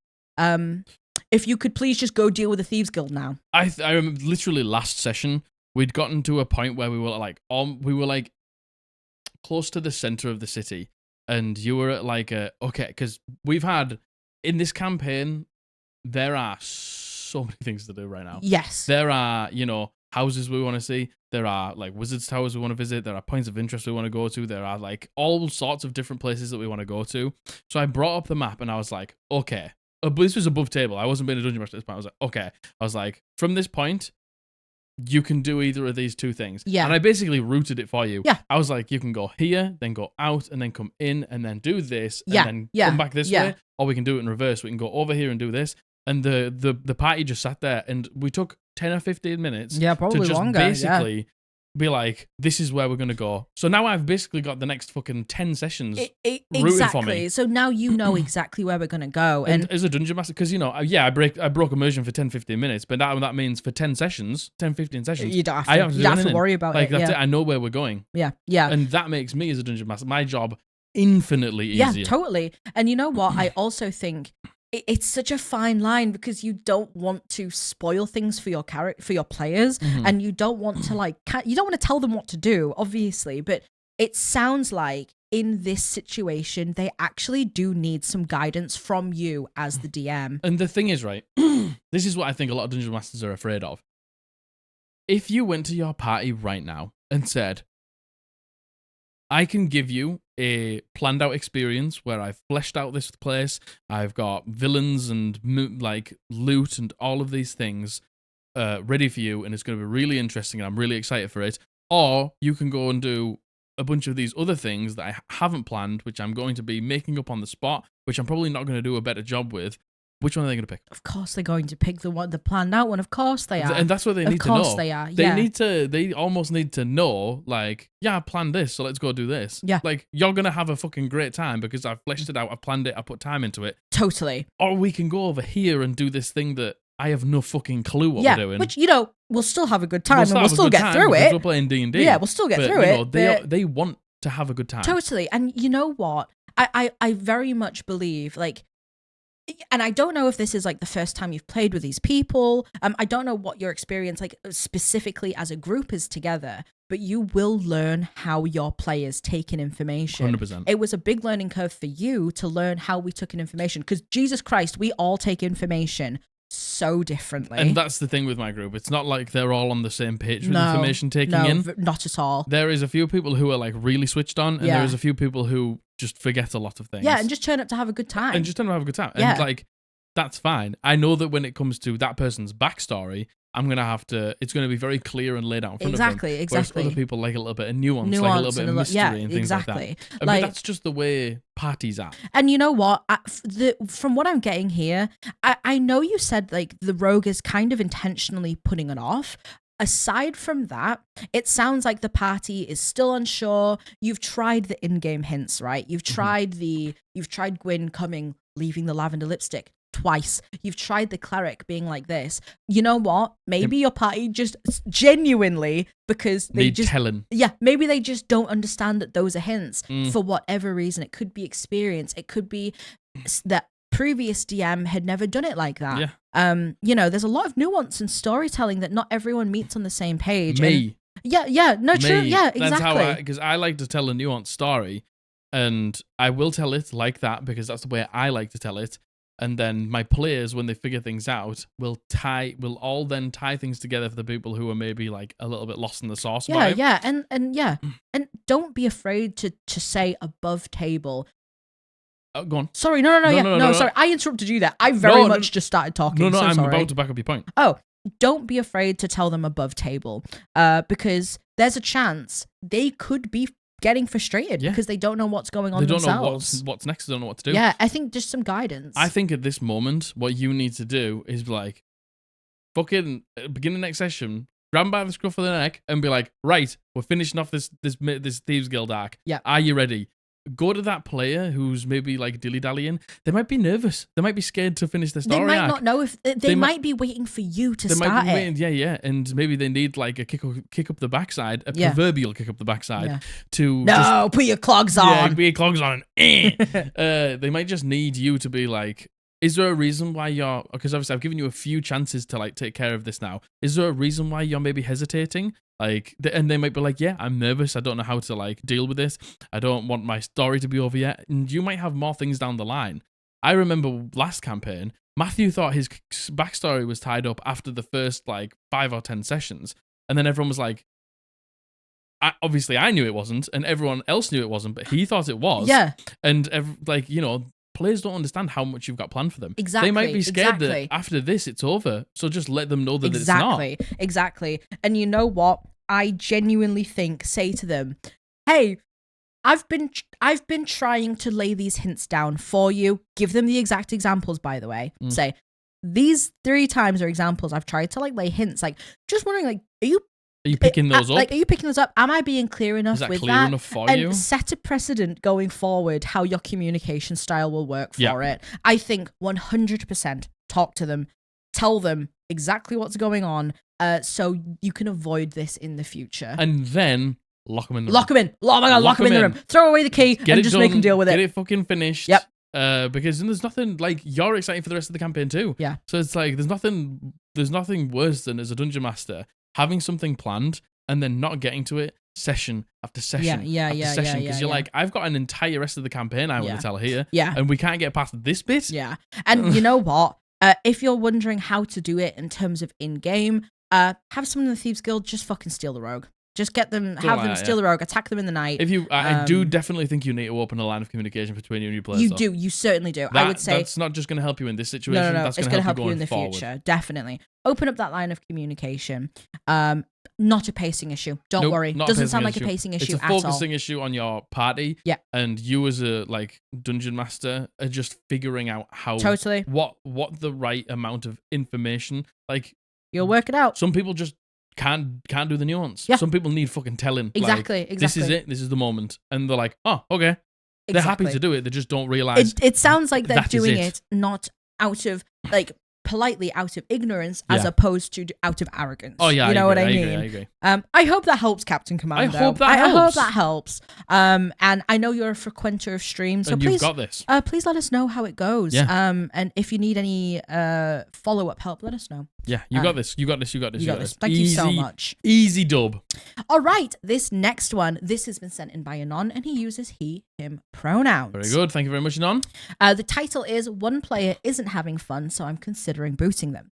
If you could please just go deal with the Thieves Guild now. I remember literally last session, we'd gotten to a point where we were like close to the center of the city, and you were at like because we've had in this campaign, there are so many things to do right now. Yes. There are, houses we want to see. There are like wizards towers we want to visit. There are points of interest we want to go to. There are like all sorts of different places that we want to go to. So I brought up the map and I was like, okay. This was above table. I wasn't being a dungeon master at this point. I was like, okay. I was like, from this point, you can do either of these two things. Yeah. And I basically routed it for you. Yeah. I was like, you can go here, then go out, and then come in, and then do this, Yeah. and then Yeah. come back this Yeah. way. Or we can do it in reverse. We can go over here and do this. And the party just sat there, and we took 10 or 15 minutes Yeah, to probably just longer. basically be like, this is where we're going to go. So now I've basically got the next fucking 10 sessions rooting for me. So now you know exactly where we're going to go. And as a dungeon master, because, I broke immersion for 10, 15 minutes, but that means for 10 sessions, 10, 15 sessions, you don't have to, I have you don't have to worry about like, it. That's it. I know where we're going. Yeah. Yeah. And that makes me, as a dungeon master, my job infinitely easier. Yeah, totally. And you know what? I also think it's such a fine line because you don't want to spoil things for your for your players, and you don't want to you don't want to tell them what to do, obviously. But it sounds like in this situation, they actually do need some guidance from you as the DM. And the thing is, right, this is what I think a lot of dungeon masters are afraid of. If you went to your party right now and said, I can give you a planned out experience where I've fleshed out this place. I've got villains and like loot and all of these things ready for you, and it's going to be really interesting, and I'm really excited for it. Or you can go and do a bunch of these other things that I haven't planned, which I'm going to be making up on the spot, which I'm probably not going to do a better job with. Which one are they going to pick? Of course, they're going to pick the planned out one. Of course, they are. And that's what they need to know. Of course, they are. Yeah. They almost need to know, like, yeah, I planned this, so let's go do this. Yeah. Like, you're going to have a fucking great time because I've fleshed it out, I've planned it, I put time into it. Totally. Or we can go over here and do this thing that I have no fucking clue what we're doing. Which, we'll still have a good time and we'll still get through it. We're playing D&D. Yeah, we'll still get through it. They want to have a good time. Totally. And you know what? I very much believe, like, and I don't know if this is like the first time you've played with these people. I don't know what your experience, like specifically as a group, is together, but you will learn how your players take in information. 100%. It was a big learning curve for you to learn how we took in information, because Jesus Christ, we all take information so differently. And that's the thing with my group. It's not like they're all on the same page with information taking in. Not at all. There is a few people who are like really switched on, and there is a few people who just forget a lot of things. Yeah, and just turn up to have a good time. And like, that's fine. I know that when it comes to that person's backstory, it's going to be very clear and laid out in front of them. Exactly. Whereas other people like a little bit of nuance, like a little bit of mystery and things like that. But that's just the way parties are. And you know what? From what I'm getting here, I know you said like the rogue is kind of intentionally putting it off. Aside from that, it sounds like the party is still unsure. You've tried the in-game hints, right? You've tried Gwyn coming, leaving the lavender lipstick twice. You've tried the cleric being like this. You know what? Maybe your party just genuinely, because they telling. Yeah, maybe they just don't understand that those are hints for whatever reason. It could be experience. It could be that previous DM had never done it like that. Yeah. There's a lot of nuance and storytelling that not everyone meets on the same page. Me. True. Yeah, exactly. That's how because I like to tell a nuanced story, and I will tell it like that because that's the way I like to tell it. And then my players, when they figure things out, will all then tie things together for the people who are maybe like a little bit lost in the sauce. Yeah, and don't be afraid to say above table. Go on. Sorry, no, sorry. I interrupted you there. I very much just started talking. No, I'm sorry. about to back up your point. Oh, don't be afraid to tell them above table, because there's a chance they could be getting frustrated because they don't know what's going on themselves. They don't know what's next. They don't know what to do. Yeah, I think just some guidance. I think at this moment, what you need to do is like, fucking begin the next session, grab them by the scruff of the neck, and be like, right, we're finishing off this Thieves Guild arc. Yeah. Are you ready? Go to that player who's maybe like dilly-dallying. They might be nervous. They might be scared to finish their story arc. They might not know if... They might be waiting for you to start it. Yeah. And maybe they need like a kick up the backside, proverbial kick up the backside to... No, put your clogs on. Yeah, put your clogs on. They might just need you to be like... Is there a reason why you're... Because obviously I've given you a few chances to like take care of this now. Is there a reason why you're maybe hesitating? Like, and they might be like, yeah, I'm nervous. I don't know how to like deal with this. I don't want my story to be over yet. And you might have more things down the line. I remember last campaign, Matthew thought his backstory was tied up after the first like 5 or 10 sessions. And then everyone was like, obviously I knew it wasn't, and everyone else knew it wasn't, but he thought it was. Yeah. And players don't understand how much you've got planned for them. Exactly. They might be scared that after this it's over. So just let them know that it's not. Exactly. And you know what? I genuinely say to them, hey, I've been trying to lay these hints down for you. Give them the exact examples, by the way. Say, these 3 times are examples I've tried to lay hints. Just wondering, are you picking those up? Are you picking those up? Am I being clear enough with clear that? Enough for and you? Set a precedent going forward how your communication style will work for it. I think 100% talk to them, tell them exactly what's going on, so you can avoid this in the future. And then lock them in the room. Lock them in. Oh my God, lock them in the room. Throw away the key and just make them deal with it. Get it fucking finished. Yep. Because then there's nothing, you're excited for the rest of the campaign too. Yeah. So it's there's nothing worse than as a dungeon master having something planned and then not getting to it session after session after session. Because you're I've got an entire rest of the campaign I want to tell here. Yeah. And we can't get past this bit. Yeah. And you know what? If you're wondering how to do it in terms of in-game, have someone in the Thieves Guild just fucking steal the rogue. Just get them, have them steal the rogue, attack them in the night. I do definitely think you need to open a line of communication between you and your players. You do, you certainly do. I would say that's not just going to help you in this situation. No, that's it's going to help you in the forward. future. Definitely open up that line of communication. Not a pacing issue. Don't worry. Doesn't sound like a pacing issue at all. It's a focusing issue on your party. Yeah. And you as a dungeon master are just figuring out how what the right amount of information. You'll work it out. Some people just can't do the nuance. Yeah. Some people need fucking telling. Exactly. This is it. This is the moment. And they're like, oh, okay. They're happy to do it. They just don't realize. It sounds like they're doing it not out of politely out of ignorance as opposed to out of arrogance. Oh yeah, you know what I mean. I agree. I hope that helps, Captain Commando. I hope that helps. And I know you're a frequenter of streams, so and please, you've got this. Please let us know how it goes. Yeah. And if you need any follow-up help, let us know. Yeah, you got this. You got this. Thank you so much. Easy dub. All right, this next one, this has been sent in by Anon, and he uses he, him pronouns. Very good. Thank you very much, Anon. The title is One Player Isn't Having Fun, so I'm considering booting them.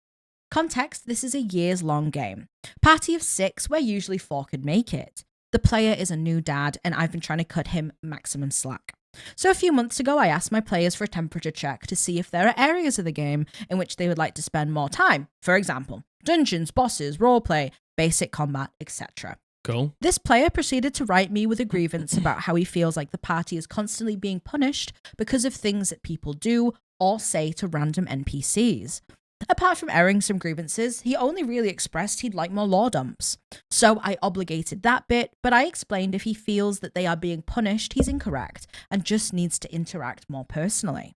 Context, this is a years-long game. Party of 6, where usually 4 could make it. The player is a new dad, and I've been trying to cut him maximum slack. So a few months ago, I asked my players for a temperature check to see if there are areas of the game in which they would like to spend more time. For example, dungeons, bosses, roleplay, basic combat, etc. Cool. This player proceeded to write me with a grievance about how he feels like the party is constantly being punished because of things that people do or say to random NPCs. Apart from airing some grievances, he only really expressed he'd like more lore dumps. So I obligated that bit, but I explained if he feels that they are being punished, he's incorrect and just needs to interact more personally.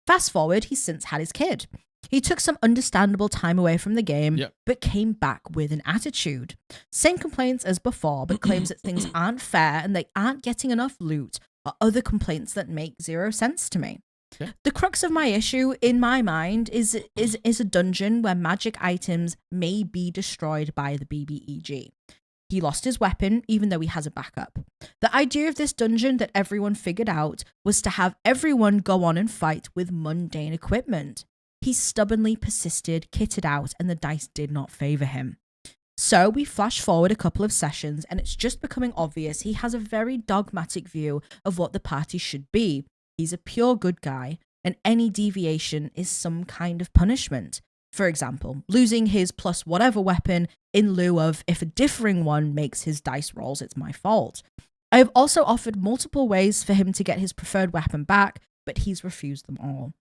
Fast forward, he's since had his kid. He took some understandable time away from the game, but came back with an attitude. Same complaints as before, but claims that things aren't fair and they aren't getting enough loot, or other complaints that make zero sense to me. Yeah. The crux of my issue, in my mind, is a dungeon where magic items may be destroyed by the BBEG. He lost his weapon, even though he has a backup. The idea of this dungeon that everyone figured out was to have everyone go on and fight with mundane equipment. He stubbornly persisted, kitted out, and the dice did not favour him. So we flash forward a couple of sessions, and it's just becoming obvious he has a very dogmatic view of what the party should be. He's a pure good guy, and any deviation is some kind of punishment. For example, losing his plus whatever weapon in lieu of if a differing one makes his dice rolls, it's my fault. I have also offered multiple ways for him to get his preferred weapon back, but he's refused them all.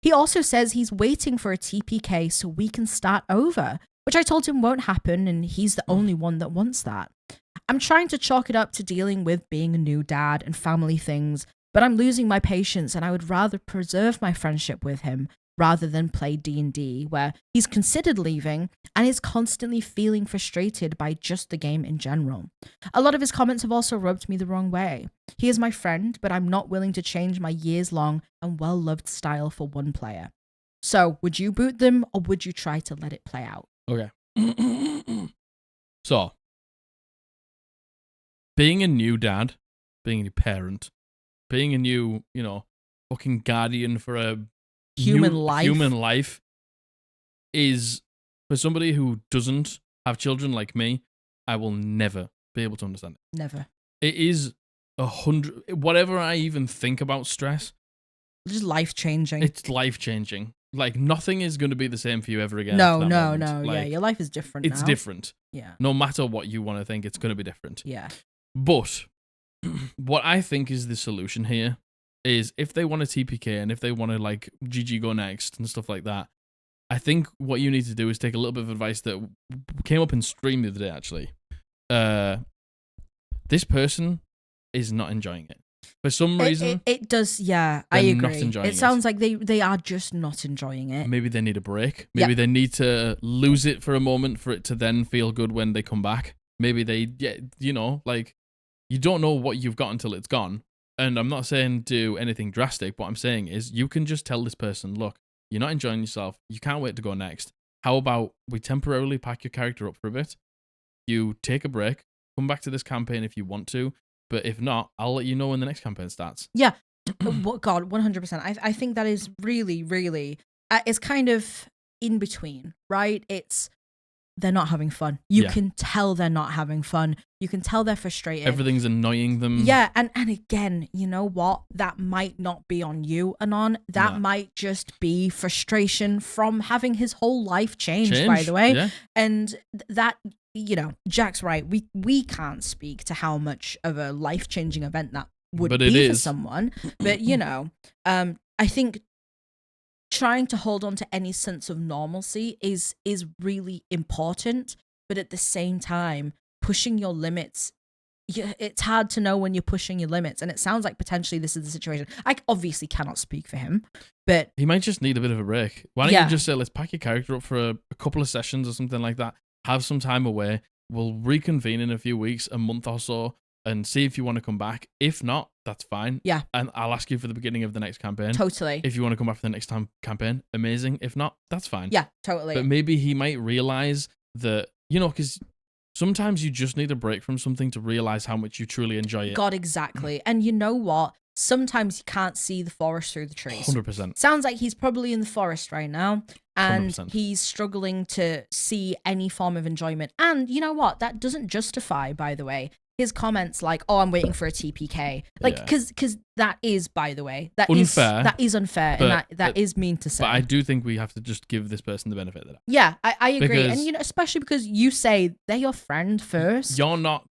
He also says he's waiting for a TPK so we can start over, which I told him won't happen, and he's the only one that wants that. I'm trying to chalk it up to dealing with being a new dad and family things, but I'm losing my patience, and I would rather preserve my friendship with him rather than play D&D, where he's considered leaving and is constantly feeling frustrated by just the game in general. A lot of his comments have also rubbed me the wrong way. He is my friend, but I'm not willing to change my years-long and well-loved style for one player. So, would you boot them, or would you try to let it play out? Okay. So, being a new dad, being a new parent, being a new, fucking guardian for a human life is, for somebody who doesn't have children like me, I will never be able to understand it. Never. It is 100. Whatever I even think about stress, Just life-changing. it's life-changing. Like, nothing is going to be the same for you ever again. No. after that moment. Yeah, Like, your life is different it's now. different. Yeah. No matter what you want to think, it's going to be different. Yeah. But what I think is the solution here is if they want a TPK and if they want to, like, GG go next and stuff like that, I think what you need to do is take a little bit of advice that came up in stream the other day, actually. This person is not enjoying it. For some reason, it does. Yeah, I they're agree. not enjoying It sounds like they are just not enjoying it. maybe they need a break. Maybe they need to lose it for a moment for it to then feel good when they come back. Maybe they, like, you don't know what you've got until it's gone. And I'm not saying do anything drastic. What I'm saying is you can just tell this person, look, you're not enjoying yourself. You can't wait to go next. How about we temporarily pack your character up for a bit? You take a break, come back to this campaign if you want to. But if not, I'll let you know when the next campaign starts. Yeah. God, 100%. I think that is really, really, it's kind of in between, right? They're not having fun. You can tell they're not having fun. You can tell they're frustrated. Everything's annoying them. Yeah, and again, you know what? That might not be on you, Anon. That might just be frustration from having his whole life changed, by the way. Yeah. And that, Jack's right. We can't speak to how much of a life-changing event that would be for someone. But, I think trying to hold on to any sense of normalcy is really important, but at the same time, pushing your limits, it's hard to know when you're pushing your limits, and it sounds like potentially this is the situation. I obviously cannot speak for him, but he might just need a bit of a break. Why don't you just say, let's pack your character up for a couple of sessions or something like that, have some time away, we'll reconvene in a few weeks, a month or so, and see if you want to come back. If not, that's fine. Yeah. And I'll ask you for the beginning of the next campaign. Totally. If you want to come back for the next campaign, amazing. If not, that's fine. Yeah, totally. But maybe he might realize that, because sometimes you just need a break from something to realize how much you truly enjoy it. God, exactly. And you know what? Sometimes you can't see the forest through the trees. 100%. Sounds like he's probably in the forest right now, and 100%. he's struggling to see any form of enjoyment. And you know what? That doesn't justify, by the way, his comments like, "Oh, I'm waiting for a TPK," like because that is, by the way, that unfair. Is unfair, and that is mean to say. But I do think we have to just give this person the benefit of that. Yeah, I agree, and especially because you say they're your friend first. You're not.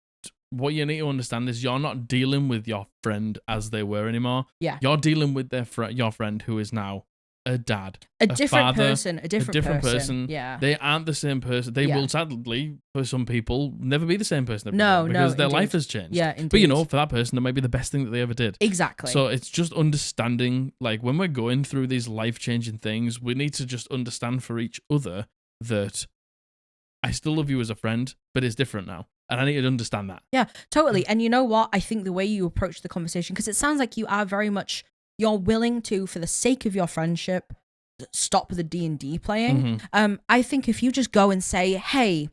What you need to understand is you're not dealing with your friend as they were anymore. Yeah, you're dealing with your friend who is now a dad, a different father, person, a different person. Yeah, they aren't the same person. They will sadly, for some people, never be the same person. Because their life has changed. Yeah, indeed. But for that person, that might be the best thing that they ever did. Exactly. So it's just understanding, like when we're going through these life-changing things, we need to just understand for each other that I still love you as a friend, but it's different now. And I need to understand that. Yeah, totally. And you know what? I think the way you approach the conversation, because it sounds like you are very much, you're willing to, for the sake of your friendship, stop the D&D playing. Mm-hmm. I think if you just go and say, hey,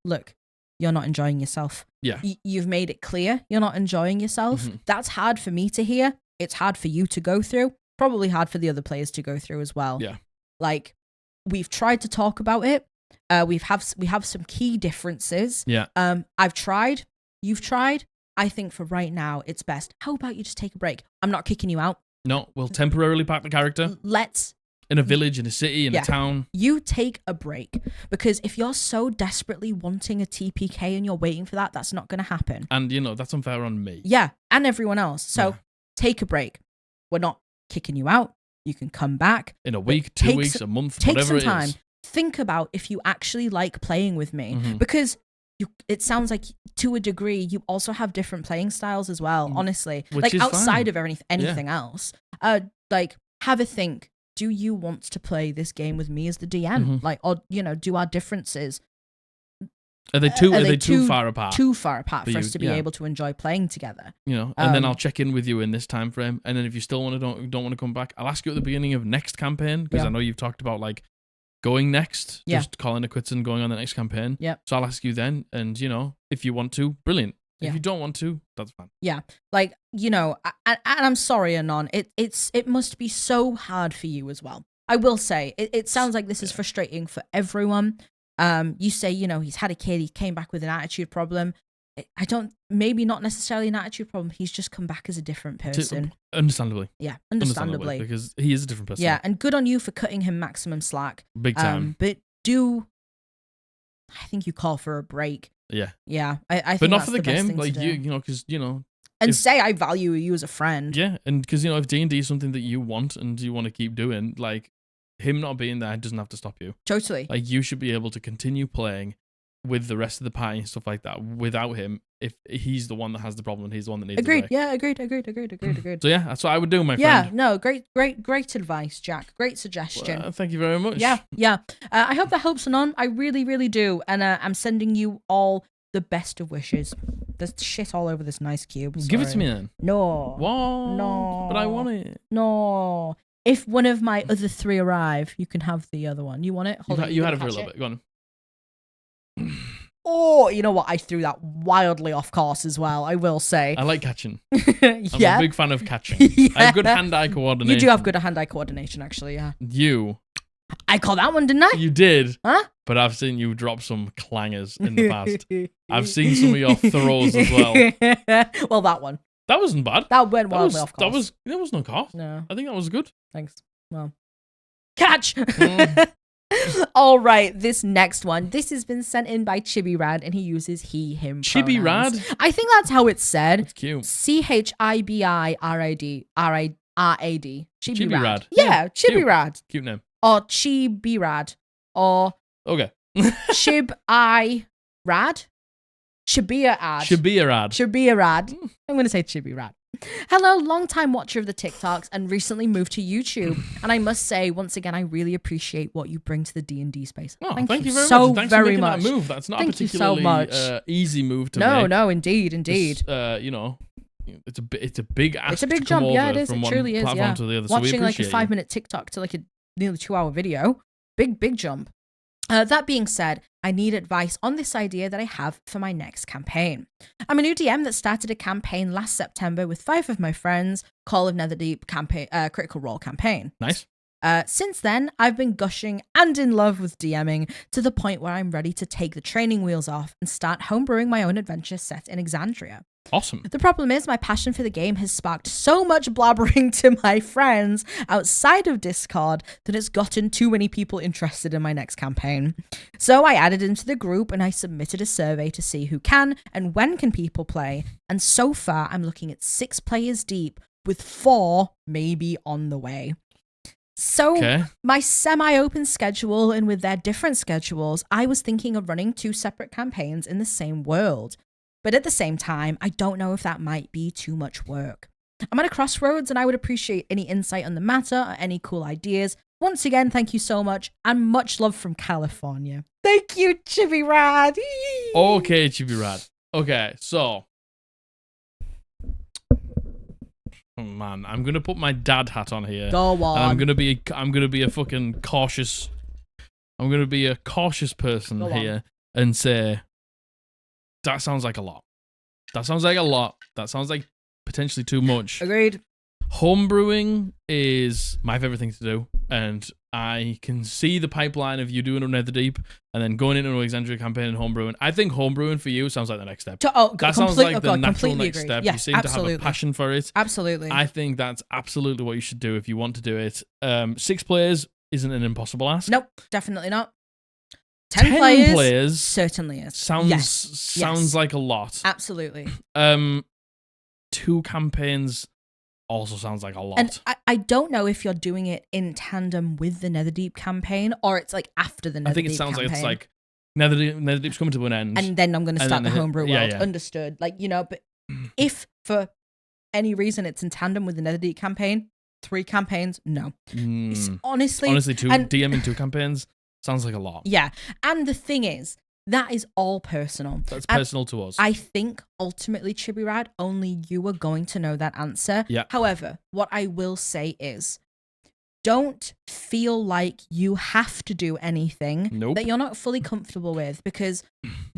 look, you're not enjoying yourself. Yeah. You've made it clear you're not enjoying yourself. Mm-hmm. That's hard for me to hear. It's hard for you to go through. Probably hard for the other players to go through as well. Yeah. Like, we've tried to talk about it. We have some key differences. Yeah. I've tried. You've tried. I think for right now, it's best. How about you just take a break? I'm not kicking you out. No, we'll temporarily pack the character. Let's. In a village, in a city, in a town. You take a break. Because if you're so desperately wanting a TPK and you're waiting for that, that's not going to happen. And, that's unfair on me. Yeah, and everyone else. So take a break. We're not kicking you out. You can come back. In a week, 2 weeks, a month, whatever it is. Take some time. Think about if you actually like playing with me. Mm-hmm. Because it sounds like, to a degree, you also have different playing styles as well, honestly. Which like, is outside fine. of anything else. Like, have a think. Do you want to play this game with me as the DM? Mm-hmm. Like, or, do our differences... Are they too far apart? Too far apart for us to be able to enjoy playing together. And then I'll check in with you in this time frame. And then if you still don't want to come back, I'll ask you at the beginning of next campaign, because I know you've talked about like going next, just calling it quits and going on the next campaign. Yeah. So I'll ask you then, and if you want to, brilliant. If you don't want to, that's fine. Yeah. Like, and I'm sorry, Anon. It must be so hard for you as well. I will say, it sounds like this is frustrating for everyone. You say, he's had a kid, he came back with an attitude problem. Maybe not necessarily an attitude problem. He's just come back as a different person. Understandably. Yeah, understandably. Because he is a different person. Yeah, and good on you for cutting him maximum slack. Big time. But I think you call for a break. Yeah. Yeah, I think but not that's for the best game. thing Like, to do. because, And say I value you as a friend. Yeah, and because, if D&D is something that you want and you want to keep doing, like, him not being there doesn't have to stop you. Totally. Like, you should be able to continue playing with the rest of the party and stuff like that without him if he's the one that has the problem and he's the one that needs Agreed. the break. Yeah, agreed. So, yeah, that's what I would do, my Yeah, friend. no, great advice, Jack. Great suggestion. Well, thank you very much. Yeah. I hope that helps Anon. I really, really do. And I'm sending you all the best of wishes. There's shit all over this nice cube. Sorry. Give it to me then. No. What? No. But I want it. No. If one of my other 3 arrive, you can have the other one. You want it? Hold on, You had it for a little bit. Go on. Oh, you know what? I threw that wildly off course as well, I will say. I like catching. Yeah. I'm a big fan of catching. I have good hand-eye coordination. You do have good hand-eye coordination, actually, yeah. I called that one, didn't I? You did. Huh? But I've seen you drop some clangers in the past. I've seen some of your throws as well. Well, that one. That wasn't bad. That went wildly off course. There was no cost. No. I think that was good. Thanks. Well. Catch! All right, this next one. This has been sent in by Chibirad, and he uses he, him pronouns. Chibirad? I think that's how it's said. It's cute. Chibirad. Chibirad. Yeah, Chibirad. Cute name. Or Chibirad. Or Okay. Chibirad. Chibirad. I'm going to say Chibirad. Hello, long-time watcher of the TikToks and recently moved to YouTube. And I must say, once again, I really appreciate what you bring to the D&D space. Oh, thank you very so much. Thanks very for making much. that move. That's not Thank a particularly easy move to make. No, indeed. It's, it's a big ask. It's a big to come jump. Yeah, over it is. From It truly one is. platform Yeah. to the other. So we Watching like a appreciate 5-minute TikTok to like a nearly 2-hour video. Big jump. That being said, I need advice on this idea that I have for my next campaign. I'm a new DM that started a campaign last September with 5 of my friends, Call of Netherdeep campaign, Critical Role campaign. Nice. Since then, I've been gushing and in love with DMing to the point where I'm ready to take the training wheels off and start homebrewing my own adventure set in Exandria. Awesome. The problem is my passion for the game has sparked so much blabbering to my friends outside of Discord that it's gotten too many people interested in my next campaign. So I added into the group and I submitted a survey to see who can and when can people play. And so far I'm looking at 6 players deep with 4 maybe on the way. So my semi-open schedule and with their different schedules, I was thinking of running 2 separate campaigns in the same world. But at the same time, I don't know if that might be too much work. I'm at a crossroads and I would appreciate any insight on the matter or any cool ideas. Once again, thank you so much and much love from California. Thank you, Chibirad. Okay, Chibirad. Okay, so. Oh, man, I'm going to put my dad hat on here. Go on. And I'm going to be a fucking cautious. I'm going to be a cautious person here and say, that sounds like a lot. That sounds like potentially too much. Agreed. Homebrewing is my favorite thing to do, and I can see the pipeline of you doing a Netherdeep and then going into an Exandria campaign and homebrewing. I think homebrewing for you sounds like the next step. That sounds like the natural next step. Yes, you seem to have a passion for it. Absolutely. I think that's absolutely what you should do if you want to do it. 6 players isn't an impossible ask. Nope, definitely not. 10 players certainly is. Sounds like a lot. Absolutely. 2 campaigns also sounds like a lot. And I don't know if you're doing it in tandem with the Netherdeep campaign or it's like after the Netherdeep campaign. I think it sounds like it's like Netherdeep's coming to an end. And then I'm going to start the homebrew world. Yeah. Understood. Like, but if for any reason it's in tandem with the Netherdeep campaign, 3 campaigns, no. Honestly, 2 campaigns sounds like a lot. Yeah. And the thing is, that is all personal. That's personal to us. I think ultimately, Chibirad, only you are going to know that answer. Yeah. However, what I will say is, don't feel like you have to do anything that you're not fully comfortable with, because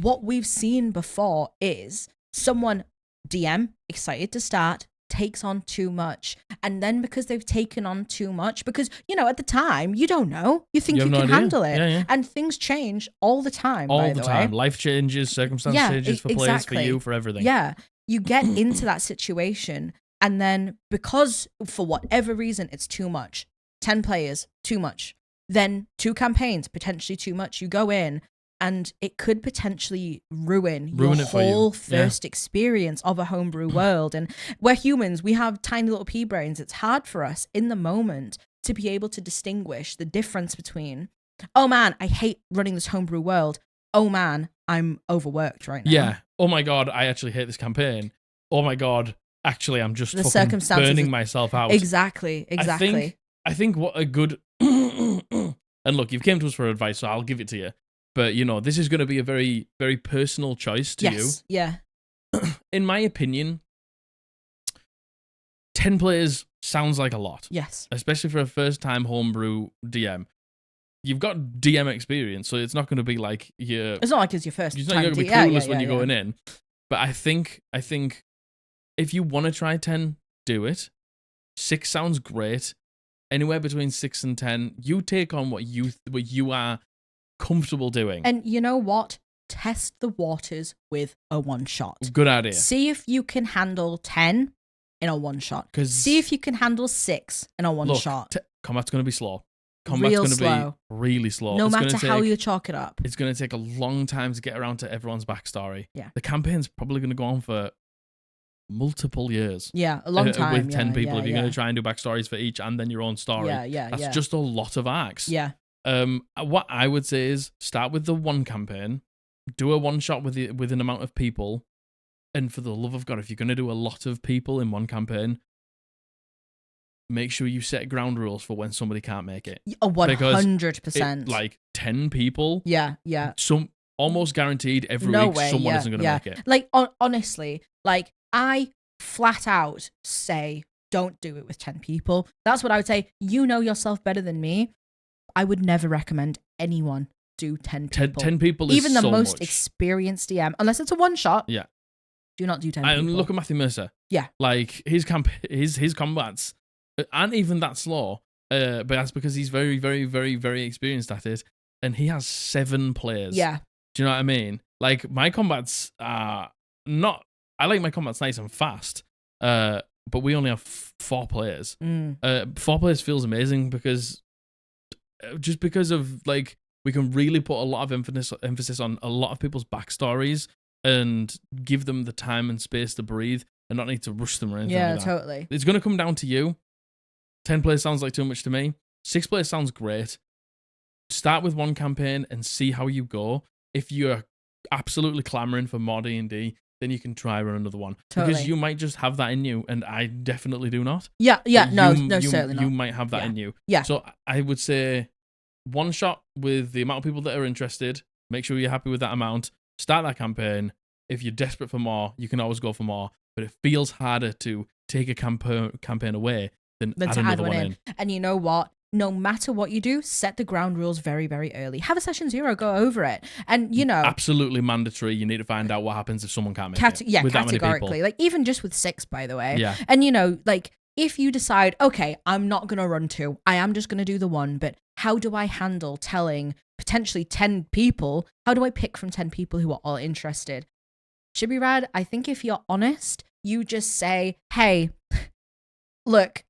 what we've seen before is someone DM excited to start takes on too much And then because they've taken on too much, because, at the time, you don't know. You think You you have no can idea. handle it. Yeah. And things change all the time, All by the the time. way. Life changes, circumstance Yeah, changes for players, for exactly. you, for everything. Yeah. You get into that situation, and then because for whatever reason it's too much, 10 players, too much, then 2 campaigns, potentially too much, you go in, and it could potentially ruin your it for you. whole first experience of a homebrew world. And we're humans, we have tiny little pea brains. It's hard for us in the moment to be able to distinguish the difference between, oh man, I hate running this homebrew world. Oh man, I'm overworked right now. Yeah. Oh my God, I actually hate this campaign. Oh my God, actually, I'm just The fucking circumstances burning myself out. Exactly. I think what a good... and look, you've came to us for advice, so I'll give it to you. But, this is going to be a very, very personal choice to you. Yeah. In my opinion, 10 players sounds like a lot. Yes. Especially for a first-time homebrew DM. You've got DM experience, so it's not going to be like you're... It's not like it's your first You're time. not going to be clueless when you're going in. But I think if you want to try 10, do it. 6 sounds great. Anywhere between 6 and 10, you take on what you are comfortable doing. And you know what? Test the waters with a one-shot. Good idea. See if you can handle 10 in a one-shot. See if you can handle 6 in a one-shot. Combat's going to be slow. Combat's going to be really slow. No matter how you chalk it up. It's going to take a long time to get around to everyone's backstory. Yeah. The campaign's probably going to go on for multiple years. Yeah, a long time. With 10 people. If you're going to try and do backstories for each and then your own story. That's just a lot of arcs. Yeah. What I would say is start with the one campaign, do a one-shot with an amount of people, and for the love of God, if you're going to do a lot of people in one campaign, make sure you set ground rules for when somebody can't make it. 100%. Like 10 people. Yeah. Some almost guaranteed every week someone isn't going to make it. Like, honestly, like, I flat out say, don't do it with 10 people. That's what I would say. You know yourself better than me. I would never recommend anyone do 10 people. 10 people is even the so most much. experienced DM, unless it's a one shot. Yeah. Do not do 10 people. And look at Matthew Mercer. Yeah. Like his combats aren't even that slow. But that's because he's very, very, very, very experienced at it. And he has 7 players. Yeah. Do you know what I mean? Like my combats are not... I like my combats nice and fast. But we only have 4 players. 4 players feels amazing because of like we can really put a lot of emphasis on a lot of people's backstories and give them the time and space to breathe and not need to rush them or anything like that. Yeah, totally. It's going to come down to you. 10 players sounds like too much to me. 6 players sounds great. Start with one campaign and see how you go. If you're absolutely clamoring for more D&D, then you can try run another one. Totally. Because you might just have that in you, and I definitely do not. Yeah, no, certainly not. You might have that in you. Yeah. So I would say one shot with the amount of people that are interested. Make sure you're happy with that amount. Start that campaign. If you're desperate for more, you can always go for more. But it feels harder to take a campaign away than add another one in. And you know what? No matter what you do, set the ground rules very, very early. Have a session 0, go over it. And, absolutely mandatory. You need to find out what happens if someone can't make it. Yeah, with that many categorically. people. Like, even just with 6, by the way. Yeah. And, like, if you decide, okay, I'm not going to run 2, I am just going to do the 1, but how do I handle telling potentially 10 people? How do I pick from 10 people who are all interested? Chibirad, I think if you're honest, you just say, hey, look,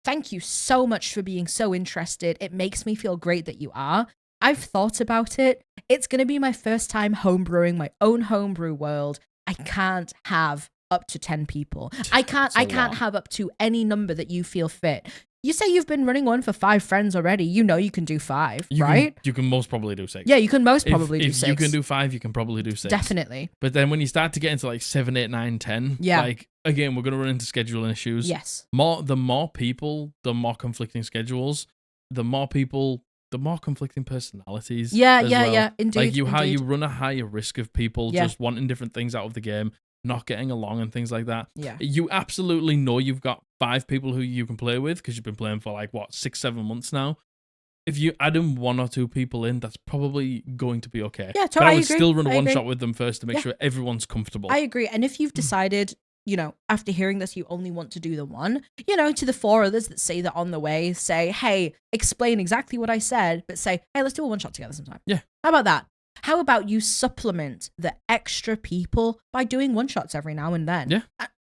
thank you so much for being so interested. It makes me feel great that you are. I've thought about it. It's going to be my first time homebrewing my own homebrew world. I can't have up to 10 people. I can't have up to any number that you feel fit. You say you've been running one for 5 friends already. You know you can do 5, right? You can most probably do 6. Yeah, you can most probably do 6. If you can do 5, you can probably do 6. Definitely. But then when you start to get into like 7, 8, 9, 10, like again, we're going to run into scheduling issues. Yes. The more people, the more conflicting schedules, the more people, the more conflicting personalities. Yeah, indeed. Like you run a higher risk of people just wanting different things out of the game, not getting along and things like that. Yeah. You absolutely know you've got 5 people who you can play with because you've been playing for like, 6, 7 months now. If you add in 1 or 2 people in, that's probably going to be okay. Yeah, totally. But I would still run a one-shot with them first to make sure everyone's comfortable. I agree. And if you've decided after hearing this, you only want to do the one, to the 4 others that say that on the way, say, hey, explain exactly what I said, but say, hey, let's do a one shot together sometime. Yeah. How about that? How about you supplement the extra people by doing one shots every now and then? Yeah.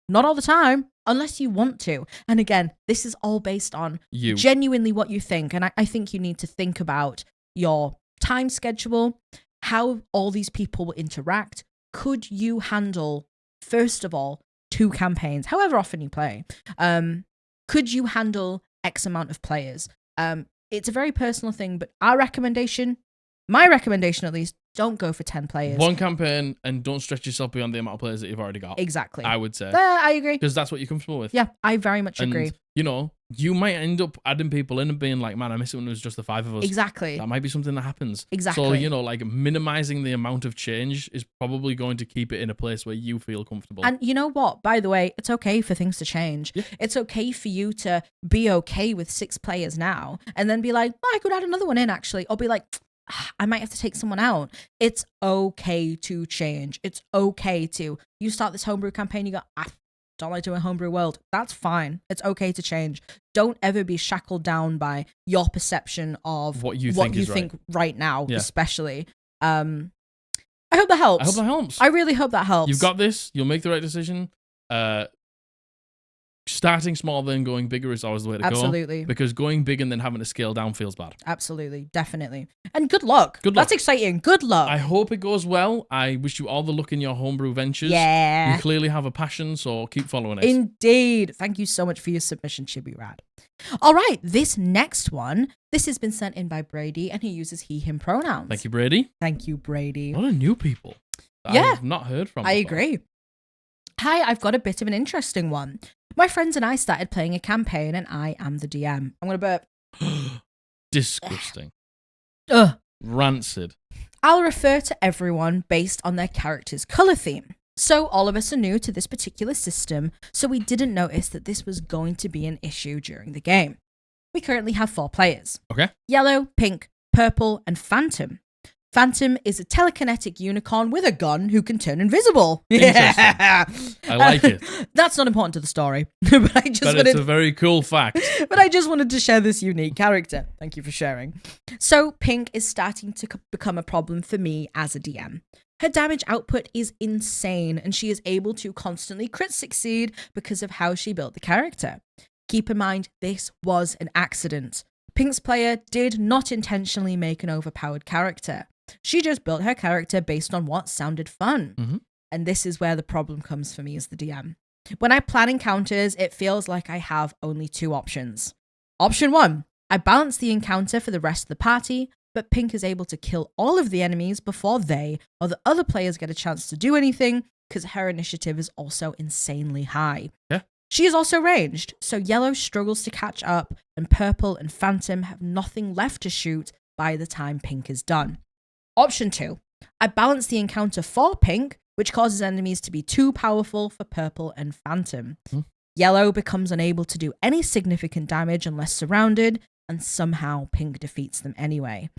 Not all the time, unless you want to. And again, this is all based on genuinely what you think. And I think you need to think about your time schedule, how all these people will interact. Could you handle, first of all, 2 campaigns, however often you play? Could you handle X amount of players? It's a very personal thing, but my recommendation at least, don't go for 10 players. 1 campaign, and don't stretch yourself beyond the amount of players that you've already got. Exactly. I would say. I agree. Because that's what you're comfortable with. Yeah, I very much agree. You might end up adding people in and being like, man, I miss it when it was just the 5 of us. Exactly. That might be something that happens. Exactly. So, minimizing the amount of change is probably going to keep it in a place where you feel comfortable. And you know what? By the way, it's okay for things to change. Yeah. It's okay for you to be okay with 6 players now and then be like, I could add another one in actually. Or be like, I might have to take someone out. It's okay to change. It's okay to, you start this homebrew campaign, you go, don't like doing homebrew world. That's fine. It's okay to change. Don't ever be shackled down by your perception of what you think right now, especially. I hope that helps. I really hope that helps. You've got this. You'll make the right decision. Starting small, then going bigger is always the way to go. Absolutely. Because going big and then having to scale down feels bad. Absolutely. Definitely. And good luck. Good luck. That's exciting. Good luck. I hope it goes well. I wish you all the luck in your homebrew ventures. Yeah. You clearly have a passion, so keep following it. Indeed. Thank you so much for your submission, chibirad. All right. This next one, this has been sent in by Brady, and he uses he, him pronouns. Thank you, Brady. Thank you, Brady. A lot of new people that I've not heard from. I agree. Hi, I've got a bit of an interesting one. My friends and I started playing a campaign, and I am the DM. I'm going to burp. Disgusting. Rancid. I'll refer to everyone based on their character's colour theme. So all of us are new to this particular system, so we didn't notice that this was going to be an issue during the game. We currently have 4 players. Okay. Yellow, pink, purple, and phantom. Phantom is a telekinetic unicorn with a gun who can turn invisible. Yeah. I like it. That's not important to the story. but it's a very cool fact. But I just wanted to share this unique character. Thank you for sharing. So pink is starting to become a problem for me as a DM. Her damage output is insane, and she is able to constantly crit succeed because of how she built the character. Keep in mind, this was an accident. Pink's player did not intentionally make an overpowered character. She just built her character based on what sounded fun. Mm-hmm. And this is where the problem comes for me as the DM. When I plan encounters, it feels like I have only 2 options. Option 1, I balance the encounter for the rest of the party, but Pink is able to kill all of the enemies before they or the other players get a chance to do anything because her initiative is also insanely high. Yeah. She is also ranged, so Yellow struggles to catch up, and Purple and Phantom have nothing left to shoot by the time Pink is done. Option 2, I balance the encounter for Pink, which causes enemies to be too powerful for Purple and Phantom. Yellow becomes unable to do any significant damage unless surrounded, and somehow Pink defeats them anyway.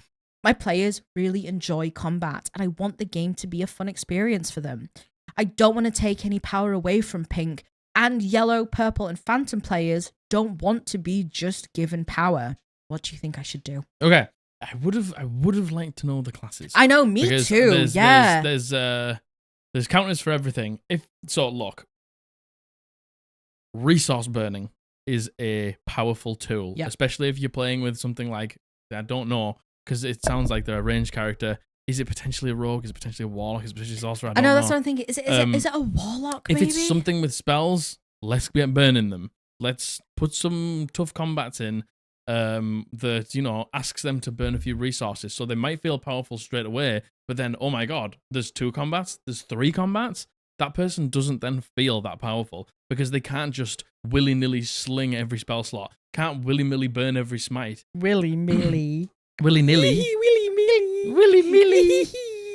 My players really enjoy combat, and I want the game to be a fun experience for them. I don't want to take any power away from Pink, and Yellow, Purple, and Phantom players don't want to be just given power. What do you think I should do? Okay. I would have liked to know the classes. I know, me too. There's counters for everything. Look, resource burning is a powerful tool, especially if you're playing with something like, I don't know, because it sounds like they're a ranged character. Is it potentially a rogue? Is it potentially a warlock? Is it potentially a sorcerer? I know, that's what I'm thinking. Is it a warlock, maybe? If it's something with spells, let's get burning them. Let's put some tough combats in that, asks them to burn a few resources. So they might feel powerful straight away, but then, oh my god, there's 2 combats, there's 3 combats. That person doesn't then feel that powerful because they can't just willy-nilly sling every spell slot. Can't willy-nilly burn every smite. Willy-nilly. Willy-nilly. Willy-nilly. Willy-nilly.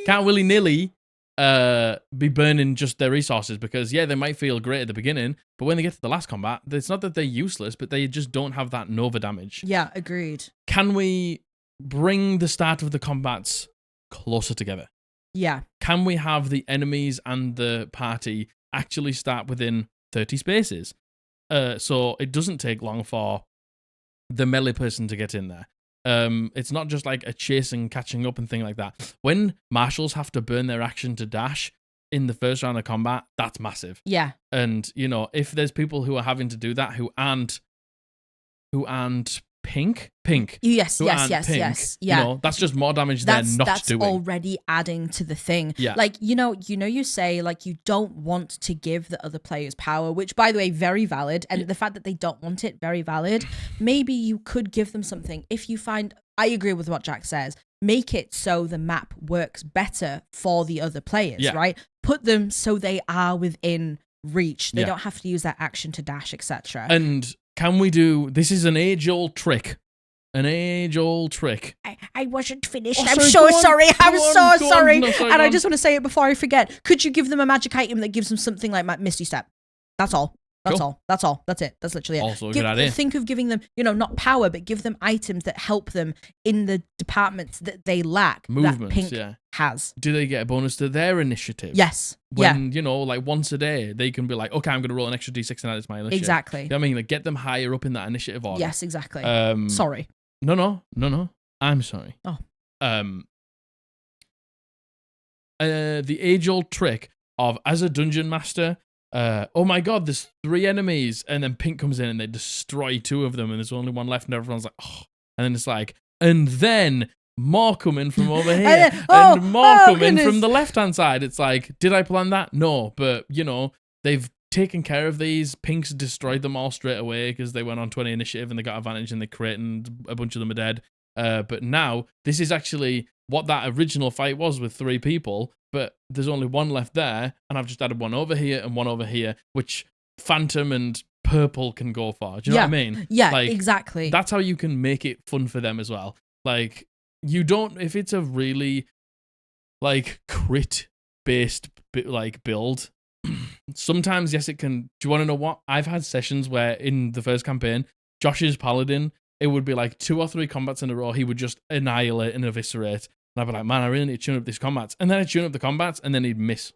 Can't willy-nilly be burning just their resources because, they might feel great at the beginning, but when they get to the last combat, it's not that they're useless, but they just don't have that Nova damage. Yeah, agreed. Can we bring the start of the combats closer together? Yeah. Can we have the enemies and the party actually start within 30 spaces. So it doesn't take long for the melee person to get in there. It's not just like a chase and catching up and thing like that. When marshals have to burn their action to dash in the first round of combat, that's massive. Yeah. And, you know, if there's people who are having to do that who aren't pink. Yes. Yeah. You know, that's just more damage they're not that's doing. already adding to the thing. Yeah. Like, you say like you don't want to give the other players power, which by the way, very valid. And the fact that they don't want it, very valid. Maybe you could give them something if you find, I agree with what Jack says, make it so the map works better for the other players, right? Put them so they are within reach. They don't have to use that action to dash, etc. And can we do, this is an age-old trick. I wasn't finished. Oh, I'm sorry, so go on, sorry. I'm go so on, go on. sorry. No, sorry, And go I on. just want to say it before I forget. Could you give them a magic item that gives them something like Misty Step? That's all. That's Cool. all. That's all. That's it. That's literally it. Also a good idea. Think of giving them, not power, but give them items that help them in the departments that they lack. Movements, that Pink yeah. has. Do they get a bonus to their initiative? Yes. When, like once a day, they can be like, okay, I'm going to roll an extra D6 and add it to my initiative. Exactly. You know what I mean? Like, get them higher up in that initiative order. Yes, exactly. Sorry. No. I'm sorry. Oh. The age-old trick of, as a dungeon master, oh my god, there's 3 enemies, and then Pink comes in and they destroy 2 of them, and there's only one left, and everyone's like, oh. And then it's like, and then more coming from over here, and more coming from the left-hand side. It's like, did I plan that? No, but, they've taken care of these. Pink's destroyed them all straight away because they went on 20 initiative and they got advantage and they crit, and a bunch of them are dead. But now, this is actually what that original fight was with 3 people, but there's only 1 left there, and I've just added 1 over here and 1 over here, which Phantom and Purple can go for. Do you know what I mean? Yeah, like, exactly. That's how you can make it fun for them as well. Like, you don't, if it's a really, like, crit-based, build, sometimes, yes, it can. Do you want to know what? I've had sessions where in the first campaign, Josh's Paladin, it would be like 2 or 3 combats in a row, he would just annihilate and eviscerate. And I'd be like, man, I really need to tune up these combats. And then I'd tune up the combats, and then he'd miss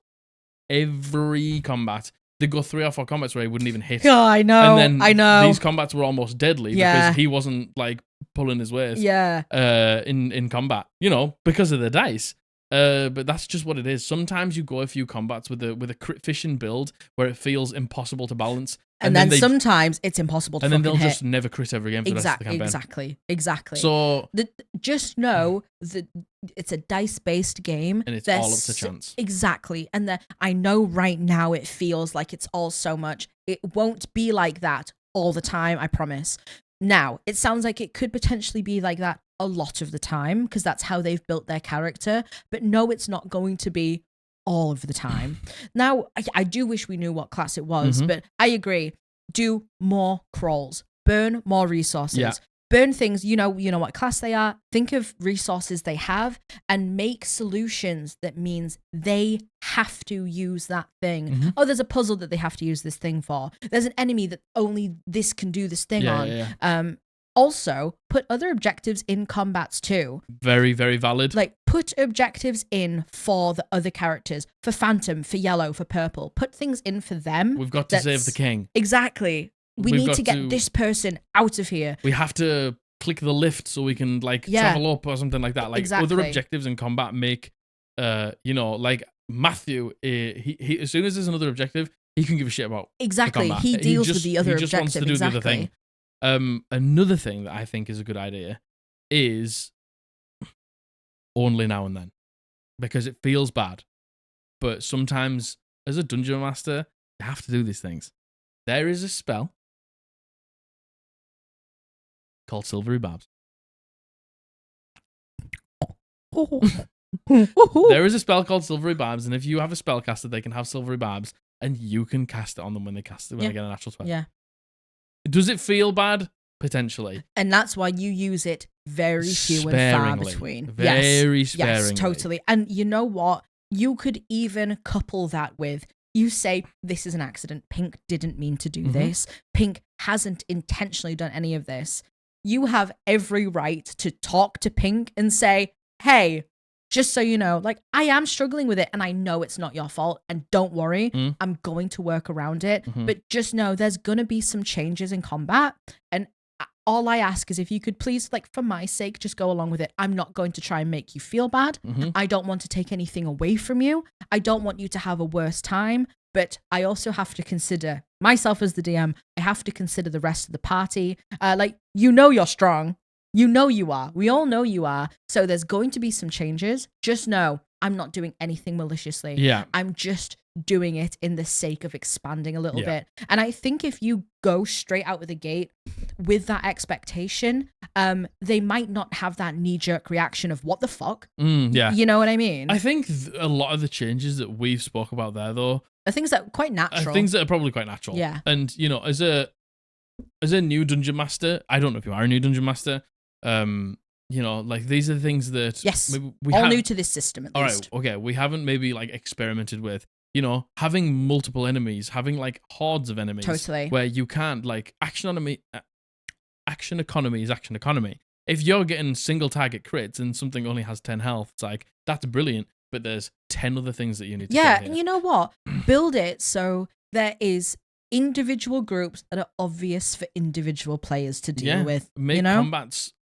every combat. They'd go 3 or 4 combats where he wouldn't even hit. Yeah, I know. And then I know. these combats were almost deadly because he wasn't like pulling his weight. Yeah. In combat, because of the dice. But that's just what it is. Sometimes you go a few combats with a crit fishing build where it feels impossible to balance, and then sometimes it's impossible to and then fucking they'll hit. just never crit ever again for the rest of the campaign. Exactly. So just know that it's a dice-based game, and it's all up to chance. Exactly, and I know right now it feels like it's all so much. It won't be like that all the time, I promise. Now, it sounds like it could potentially be like that a lot of the time because that's how they've built their character. But no, it's not going to be all of the time. Now, I do wish we knew what class it was, but I agree. Do more crawls. Burn more resources. Yeah. Burn things, you know what class they are. Think of resources they have and make solutions that means they have to use that thing. Oh, there's a puzzle that they have to use this thing for. There's an enemy that only this can do this thing on. Yeah. Also, put other objectives in combats too. Very, very valid. Like, put objectives in for the other characters. For Phantom, for Yellow, for Purple. Put things in for them. We've got to save the king. Exactly. We need to get this person out of here. We have to click the lift so we can travel up or something like that. Like other objectives in combat make, like Matthew, he as soon as there's another objective, he can give a shit about exactly. He deals with the other objective. He just wants to do the other thing. Another thing that I think is a good idea is only now and then, because it feels bad, but sometimes as a dungeon master, you have to do these things. There is a spell called Silvery Barbs. There is a spell called Silvery Barbs, and if you have a spellcaster, they can have Silvery Barbs, and you can cast it on them when they cast it, when they get a natural spell. Yeah. Does it feel bad? Potentially. And that's why you use it very few and far between. Very sparingly. Yes, totally. And you know what? You could even couple that with, you say, this is an accident. Pink didn't mean to do this. Pink hasn't intentionally done any of this. You have every right to talk to Pink and say, hey, just so you know, like, I am struggling with it and I know it's not your fault. And don't worry, Mm. I'm going to work around it. Mhm. But just know there's going to be some changes in combat. And all I ask is if you could please, like, for my sake, just go along with it. I'm not going to try and make you feel bad. Mhm. I don't want to take anything away from you. I don't want you to have a worse time. But I also have to consider myself as the DM. I have to consider the rest of the party. Like, you know you're strong. You know you are. We all know you are. So there's going to be some changes. Just know I'm not doing anything maliciously. Yeah. I'm just doing it in the sake of expanding a little Yeah. bit. And I think if you go straight out of the gate with that expectation, they might not have that knee-jerk reaction of what the fuck. Yeah. You know what I mean? I think a lot of the changes that we've spoke about there, though, are things that are quite natural. things that are probably quite natural. Yeah. And, you know, as a new dungeon master, I don't know if you are a new dungeon master, you know, like, these are the things that Yes. maybe we all new to this system, at all least. right, okay, we haven't maybe, like, experimented with, you know, having multiple enemies, having, like, hordes of enemies. Totally. Where you can't, like, action economy is action economy. If you're getting single target crits and something only has 10 health, it's like, that's brilliant, but there's 10 other things that you need to Yeah, do and here. you know what? Build it so there is individual groups that are obvious for individual players to deal with. Make you know? combats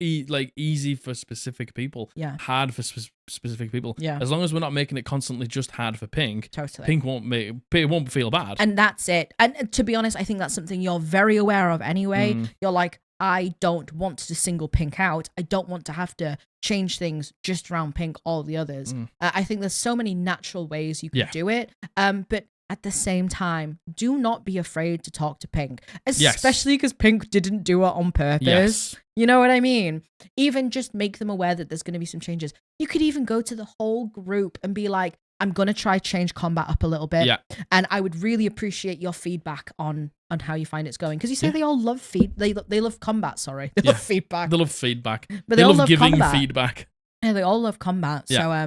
easy for specific people, Yeah. hard for specific people. Yeah. As long as we're not making it constantly just hard for Pink, Totally. Pink won't feel bad. And that's it. And to be honest, I think that's something you're very aware of anyway. You're like, I don't want to single Pink out. I don't want to have to change things just around Pink, all the others. I think there's so many natural ways you can do it. But at the same time, do not be afraid to talk to Pink, especially because Pink didn't do it on purpose. Yes. You know what I mean? Even just make them aware that there's going to be some changes. You could even go to the whole group and be like, I'm going to try change combat up a little bit. Yeah. And I would really appreciate your feedback on how you find it's going. Because you say they all love they love combat, sorry. They love feedback. They love feedback. But they all love giving combat. feedback. Yeah, they all love combat. Yeah.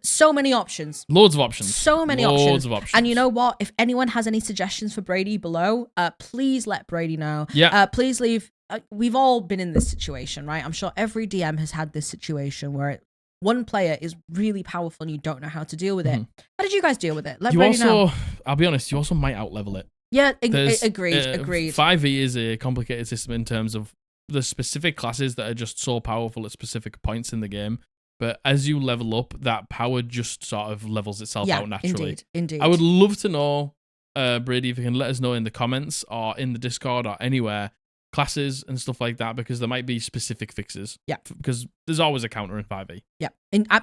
So many options. Loads of options. So many Loads options. of options. And you know what? If anyone has any suggestions for Brady below, please let Brady know. Yeah. Please leave. We've all been in this situation, right? I'm sure every DM has had this situation where one player is really powerful and you don't know how to deal with it. How did you guys deal with it? Let Brady know. I'll be honest, you also might outlevel it. Yeah, agreed. 5e is a complicated system in terms of the specific classes that are just so powerful at specific points in the game. But as you level up, that power just sort of levels itself out naturally. Indeed. I would love to know, Brady, if you can let us know in the comments or in the Discord or anywhere, classes and stuff like that, because there might be specific fixes. Yeah. Because there's always a counter in 5e. Yeah,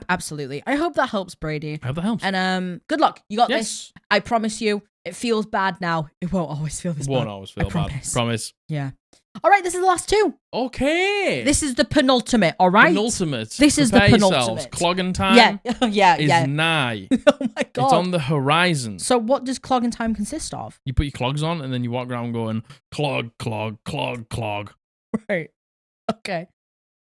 absolutely. I hope that helps, Brady. I hope that helps. And good luck. You got Yes. this. I promise you. It feels bad now. It won't always feel this bad. Won't always feel bad. Promise. Yeah. All right, this is the last two. Okay. This is the penultimate, all right? Penultimate. This is the Prepare penultimate. yourselves. Clogging time yeah. nigh. Oh my God. It's on the horizon. So what does clogging time consist of? You put your clogs on and then you walk around going, clog, clog, clog, clog. Right. Okay.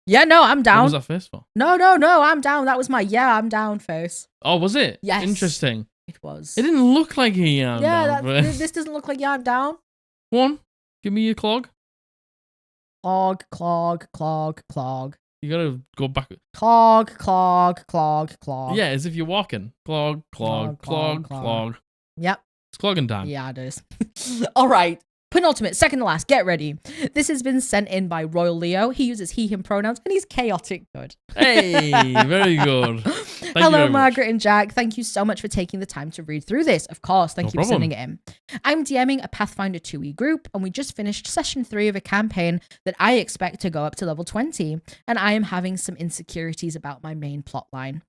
Yeah, no, I'm down. What was that face for? No, I'm down. That was my I'm down face. Oh, was it? Yes. Interesting. It was. It didn't look like a down. This doesn't look like I'm down. One, give me your clog. Clog, clog, clog, clog. You gotta go back. Clog, clog, clog, clog. Yeah, as if you're walking. Clog, clog, clog, clog. Yep. It's clogging time. Yeah, it is. All right. Penultimate, second to last, get ready. This has been sent in by Royal Leo. He uses he, him pronouns, and he's chaotic good. Hey, very good. Hello, Margaret and Jack. Thank you so much for taking the time to read through this. Of course, thank you for sending it in. I'm DMing a Pathfinder 2e group, and we just finished session 3 of a campaign that I expect to go up to level 20, and I am having some insecurities about my main plotline.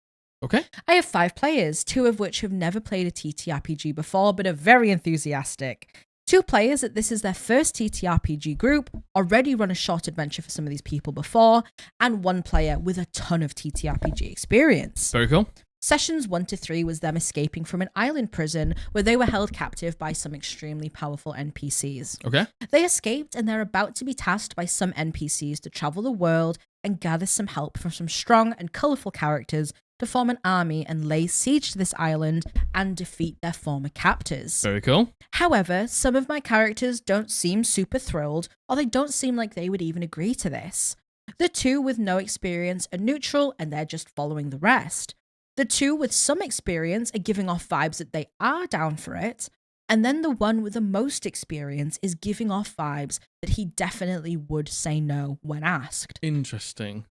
Okay. I have 5 players, 2 of which have never played a TTRPG before, but are very enthusiastic. 2 players that this is their first TTRPG group, already run a short adventure for some of these people before, and 1 player with a ton of TTRPG experience. Very cool. Sessions 1 to 3 was them escaping from an island prison where they were held captive by some extremely powerful NPCs. Okay. They escaped and they're about to be tasked by some NPCs to travel the world and gather some help from some strong and colourful characters to form an army and lay siege to this island and defeat their former captors. Very cool. However, some of my characters don't seem super thrilled, or they don't seem like they would even agree to this. The 2 with no experience are neutral and they're just following the rest. The 2 with some experience are giving off vibes that they are down for it. And then the one with the most experience is giving off vibes that he definitely would say no when asked. Interesting.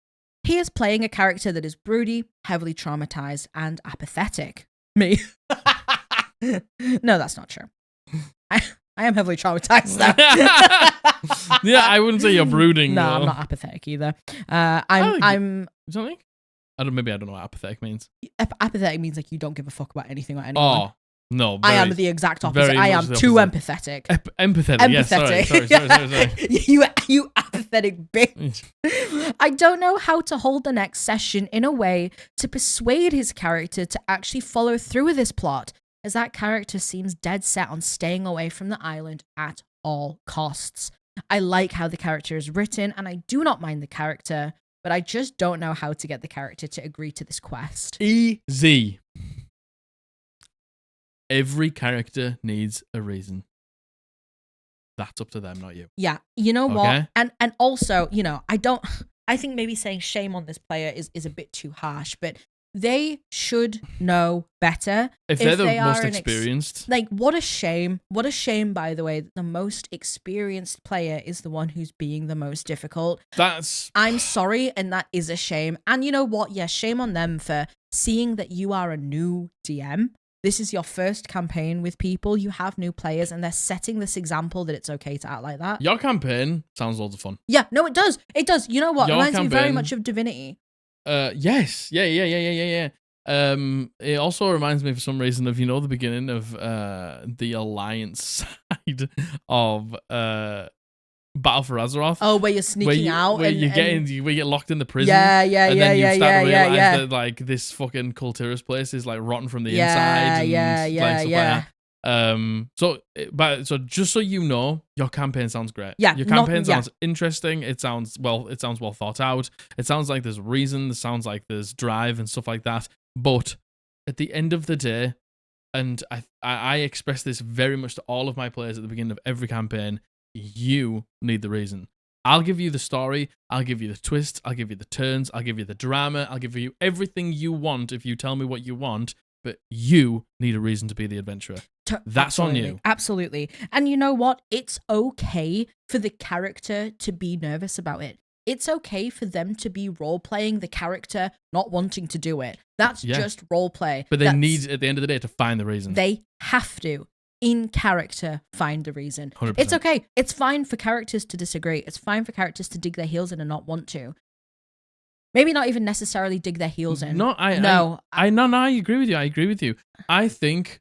He is playing a character that is broody, heavily traumatized, and apathetic. Me. No, that's not true. I am heavily traumatized though. Yeah, I wouldn't say you're brooding. No, though. I'm not apathetic either. I'm Something? Maybe I don't know what apathetic means. apathetic means like you don't give a fuck about anything or anyone. Oh, no. I am the exact opposite. I am too empathetic. Empathetic. Yes, sorry. You apathetic bitch. I don't know how to hold the next session in a way to persuade his character to actually follow through with this plot, as that character seems dead set on staying away from the island at all costs. I like how the character is written, and I do not mind the character, but I just don't know how to get the character to agree to this quest. Easy. Every character needs a reason. That's up to them, not you. Yeah, you know what? And also, I think maybe saying shame on this player is a bit too harsh, but they should know better. If they're the most experienced. What a shame. What a shame, by the way, that the most experienced player is the one who's being the most difficult. I'm sorry, and that is a shame. And you know what? Yeah, shame on them for seeing that you are a new DM. This is your first campaign with people. You have new players, and they're setting this example that it's okay to act like that. Your campaign sounds loads of fun. Yeah, no, it does. It does. You know what? It reminds me very much of Divinity. Yes. Yeah. It also reminds me for some reason of, the beginning of the Alliance side of Battle for Azeroth. Oh, where you're sneaking out. Where you get locked in the prison. Yeah. And then you start to realize that, like, this fucking Kultiris place is, like, rotten from the inside. So just so you know, your campaign sounds great. Yeah. Your campaign sounds interesting. It sounds well thought out. It sounds like there's reason. It sounds like there's drive and stuff like that. But at the end of the day, and I express this very much to all of my players at the beginning of every campaign, you need the reason. I'll give you the story, I'll give you the twists, I'll give you the turns, I'll give you the drama, I'll give you everything you want if you tell me what you want, but you need a reason to be the adventurer. That's on you. Absolutely. And you know what? It's okay for the character to be nervous about it. It's okay for them to be role-playing the character not wanting to do it. That's just role-play. But they need, at the end of the day, to find the reason. They have to. In character, find the reason. 100%. It's okay. It's fine for characters to disagree. It's fine for characters to dig their heels in and not want to. Maybe not even necessarily dig their heels in. I agree with you. I think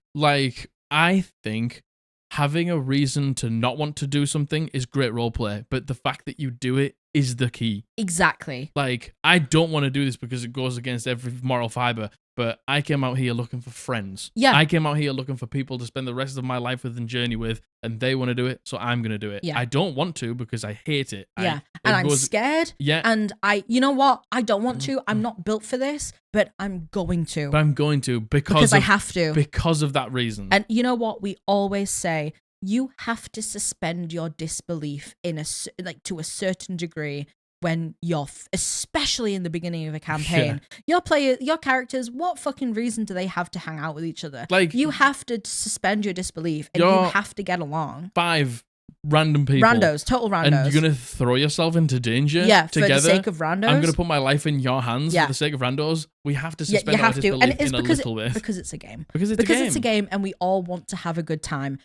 having a reason to not want to do something is great roleplay, but the fact that you do it is the key. Exactly. Like, I don't want to do this because it goes against every moral fiber, but I came out here looking for friends. Yeah. I came out here looking for people to spend the rest of my life with and journey with, and they want to do it, so I'm going to do it. Yeah. I don't want to because I hate it. Yeah. I'm scared. Yeah. And you know what? I don't want to. I'm not built for this, but I'm going to. But I'm going to because I have to. Because of that reason. And you know what? We always say, you have to suspend your disbelief to a certain degree when you're, especially in the beginning of a campaign. Yeah. Your characters, what fucking reason do they have to hang out with each other? Like, you have to suspend your disbelief, and you have to get along. 5 random people. Total randos. And you're going to throw yourself into danger together. For the sake of randos. I'm going to put my life in your hands for the sake of randos. We have to suspend our disbelief and it's in a little bit. Because it's a game. Because it's a game, and we all want to have a good time.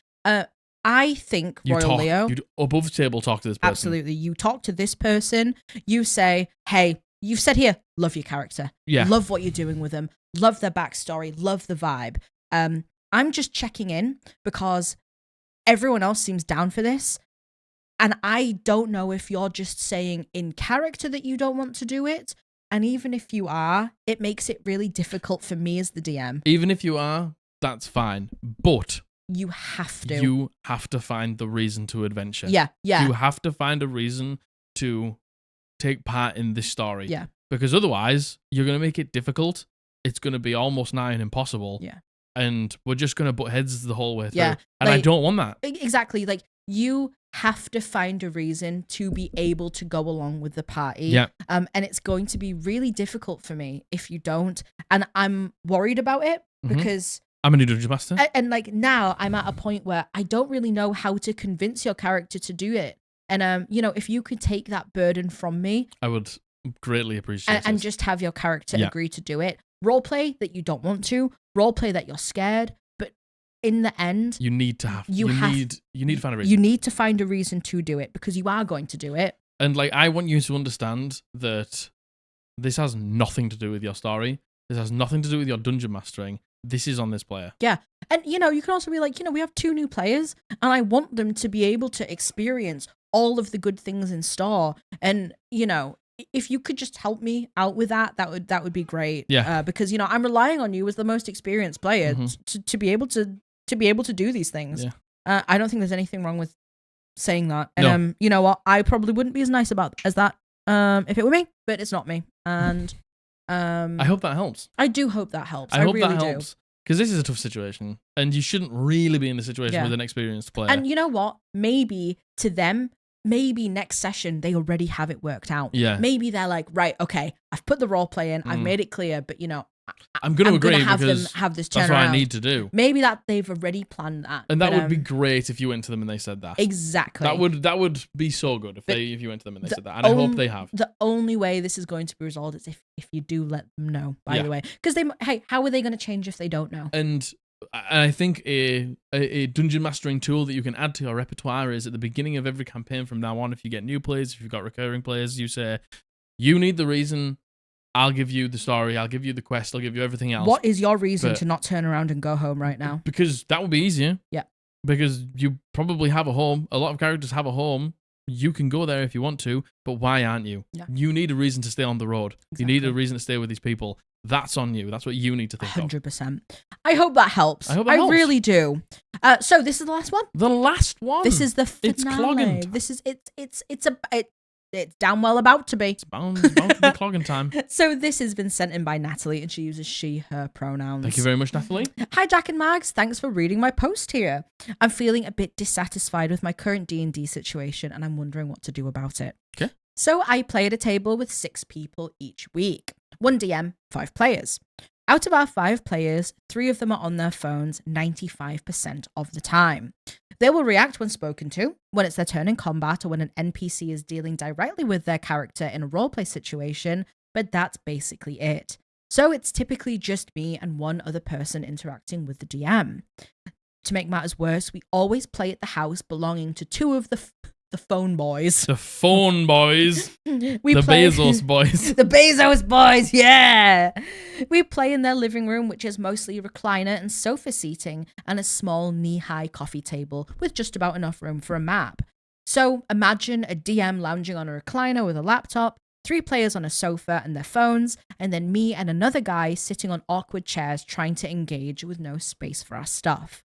I think Leo, you above table talk to this person. Absolutely. You talk to this person. You say, hey, you've said here, love your character. Yeah. Love what you're doing with them. Love their backstory. Love the vibe. I'm just checking in because everyone else seems down for this. And I don't know if you're just saying in character that you don't want to do it. And even if you are, it makes it really difficult for me as the DM. Even if you are, that's fine. But you have to. You have to find the reason to adventure. Yeah. You have to find a reason to take part in this story. Yeah. Because otherwise, you're going to make it difficult. It's going to be almost nigh and impossible. Yeah. And we're just going to butt heads the whole way through. Yeah. And I don't want that. Exactly. Like, you have to find a reason to be able to go along with the party. Yeah. And it's going to be really difficult for me if you don't. And I'm worried about it because I'm a new dungeon master. and like now I'm at a point where I don't really know how to convince your character to do it. And you know, if you could take that burden from me, I would greatly appreciate it. And just have your character agree to do it. Roleplay that you don't want to, roleplay that you're scared, but in the end, you need to have you need to find a reason. You need to find a reason to do it because you are going to do it. And like I want you to understand that this has nothing to do with your story. This has nothing to do with your dungeon mastering. This is on this player. Yeah. And, you know, you can also be like, you know, we have 2 new players and I want them to be able to experience all of the good things in store. And, you know, if you could just help me out with that would be great. Yeah. Because, you know, I'm relying on you as the most experienced player to be able to do these things. Yeah. I don't think there's anything wrong with saying that. No. And, you know what? I probably wouldn't be as nice as that if it were me, but it's not me. And... I hope that helps. I do hope that helps. I hope really that helps. Because this is a tough situation. And you shouldn't really be in the situation with an experienced player. And you know what? Maybe to them, maybe next session they already have it worked out. Yeah. Maybe they're like, right, okay, I've put the role play in, I've made it clear, but you know, I'm going to agree have because them have this turnaround. that's what I need to do. Maybe that they've already planned that. And that would be great if you went to them and they said that. Exactly. That would be so good if you went to them and they said that. And I hope they have. The only way this is going to be resolved is if you do let them know, by the way. Because how are they going to change if they don't know? And I think a dungeon mastering tool that you can add to your repertoire is at the beginning of every campaign from now on, if you get new players, if you've got recurring players, you say, you need the reason, I'll give you the story, I'll give you the quest, I'll give you everything else. What is your reason to not turn around and go home right now? Because that would be easier. Yeah. Because you probably have a home. A lot of characters have a home. You can go there if you want to, but why aren't you? Yeah. You need a reason to stay on the road. Exactly. You need a reason to stay with these people. That's on you. That's what you need to think 100%. I hope that helps. I hope that helps. Really do. So this is the last one. The last one. This is the finale. It's clogging time. This is it's damn well about to be. It's bound to be clogging time. So this has been sent in by Natalie, and she uses she, her pronouns. Thank you very much, Natalie. Hi, Jack and Mags. Thanks for reading my post here. I'm feeling a bit dissatisfied with my current D&D situation, and I'm wondering what to do about it. Okay. So I play at a table with 6 people each week. 1 DM, 5 players. Out of our 5 players, 3 of them are on their phones 95% of the time. They will react when spoken to, when it's their turn in combat, or when an NPC is dealing directly with their character in a roleplay situation, but that's basically it. So it's typically just me and one other person interacting with the DM. To make matters worse, we always play at the house belonging to 2 of the phone boys. The phone boys. Bezos boys. The Bezos boys, yeah. We play in their living room, which is mostly recliner and sofa seating, and a small knee-high coffee table with just about enough room for a map. So imagine a DM lounging on a recliner with a laptop, 3 players on a sofa and their phones, and then me and another guy sitting on awkward chairs trying to engage with no space for our stuff.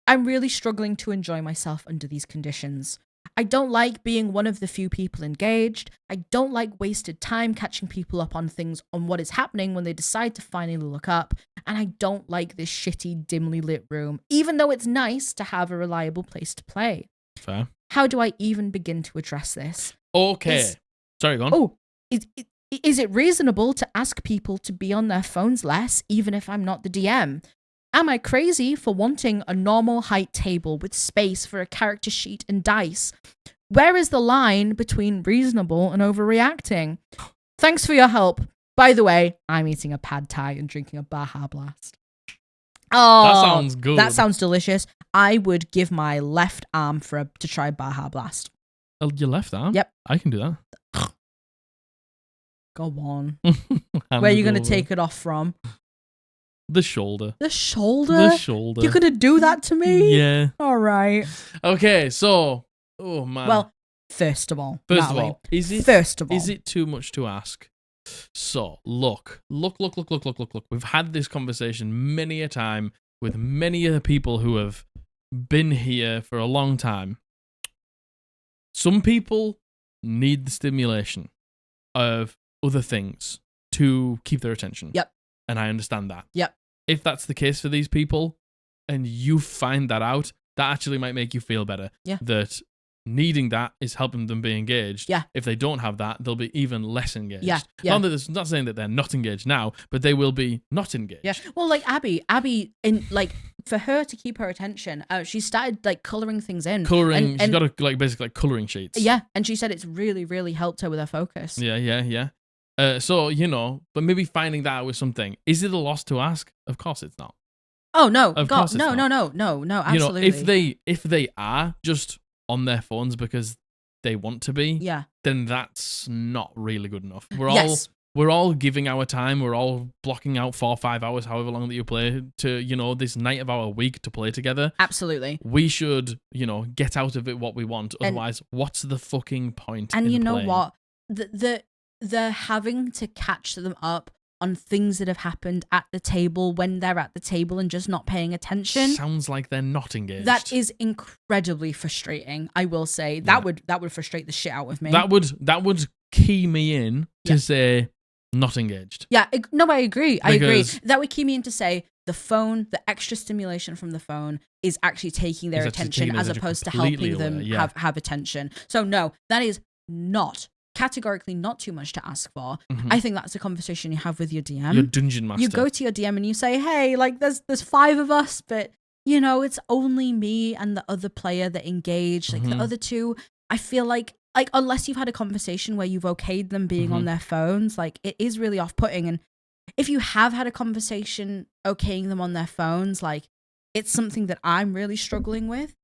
I'm really struggling to enjoy myself under these conditions. I don't like being one of the few people engaged. I don't like wasted time catching people up on things on what is happening when they decide to finally look up. And I don't like this shitty, dimly lit room, even though it's nice to have a reliable place to play. Fair. How do I even begin to address this? Okay. Sorry, go on. Oh, is it reasonable to ask people to be on their phones less, even if I'm not the DM? Am I crazy for wanting a normal height table with space for a character sheet and dice? Where is the line between reasonable and overreacting? Thanks for your help. By the way, I'm eating a pad thai and drinking a Baja Blast. Oh, that sounds good. That sounds delicious. I would give my left arm to try Baja Blast. Oh, your left arm? Yep. I can do that. Go on. Where are you going to take it off from? The shoulder. The shoulder? The shoulder. You're going to do that to me? Yeah. All right. Okay, so... Oh, man. Well, first of all, is it too much to ask? So, look. We've had this conversation many a time with many of the people who have been here for a long time. Some people need the stimulation of other things to keep their attention. Yep. And I understand that. Yep. If that's the case for these people, and you find that out, that actually might make you feel better. Yeah. That needing that is helping them be engaged. Yeah. If they don't have that, they'll be even less engaged. Yeah. Yeah. Not saying that they're not engaged now, but they will be not engaged. Yeah. Well, like Abby, in like for her to keep her attention, she started like coloring things in. Coloring. She's got a, like basically like coloring sheets. Yeah, and she said it's really, really helped her with her focus. Yeah. So but maybe finding that out with something. Is it a loss to ask? Of course it's not. Oh no, Of course it's no, not. no, absolutely. If they are just on their phones because they want to be, yeah, then that's not really good enough. We're all giving our time. We're all blocking out 4 or 5 hours, however long that you play, to this night of our week to play together. Absolutely. We should get out of it what we want. Otherwise, what's the fucking point? And in you know playing? what? The having to catch them up on things that have happened at the table when they're at the table and just not paying attention. Sounds like they're not engaged. That is incredibly frustrating, I will say. That would frustrate the shit out of me. That would key me in to say not engaged. Yeah, no, I agree. I agree. That would key me in to say the phone, the extra stimulation from the phone is actually taking their attention as opposed to helping them have attention. So no, that is categorically not too much to ask for. Mm-hmm. I think that's a conversation you have with your DM. Your dungeon master. You go to your DM and you say, hey, like there's 5 of us, but it's only me and the other player that engage. Like the other 2, I feel like unless you've had a conversation where you've okayed them being on their phones, like it is really off-putting. And if you have had a conversation okaying them on their phones, like it's something that I'm really struggling with.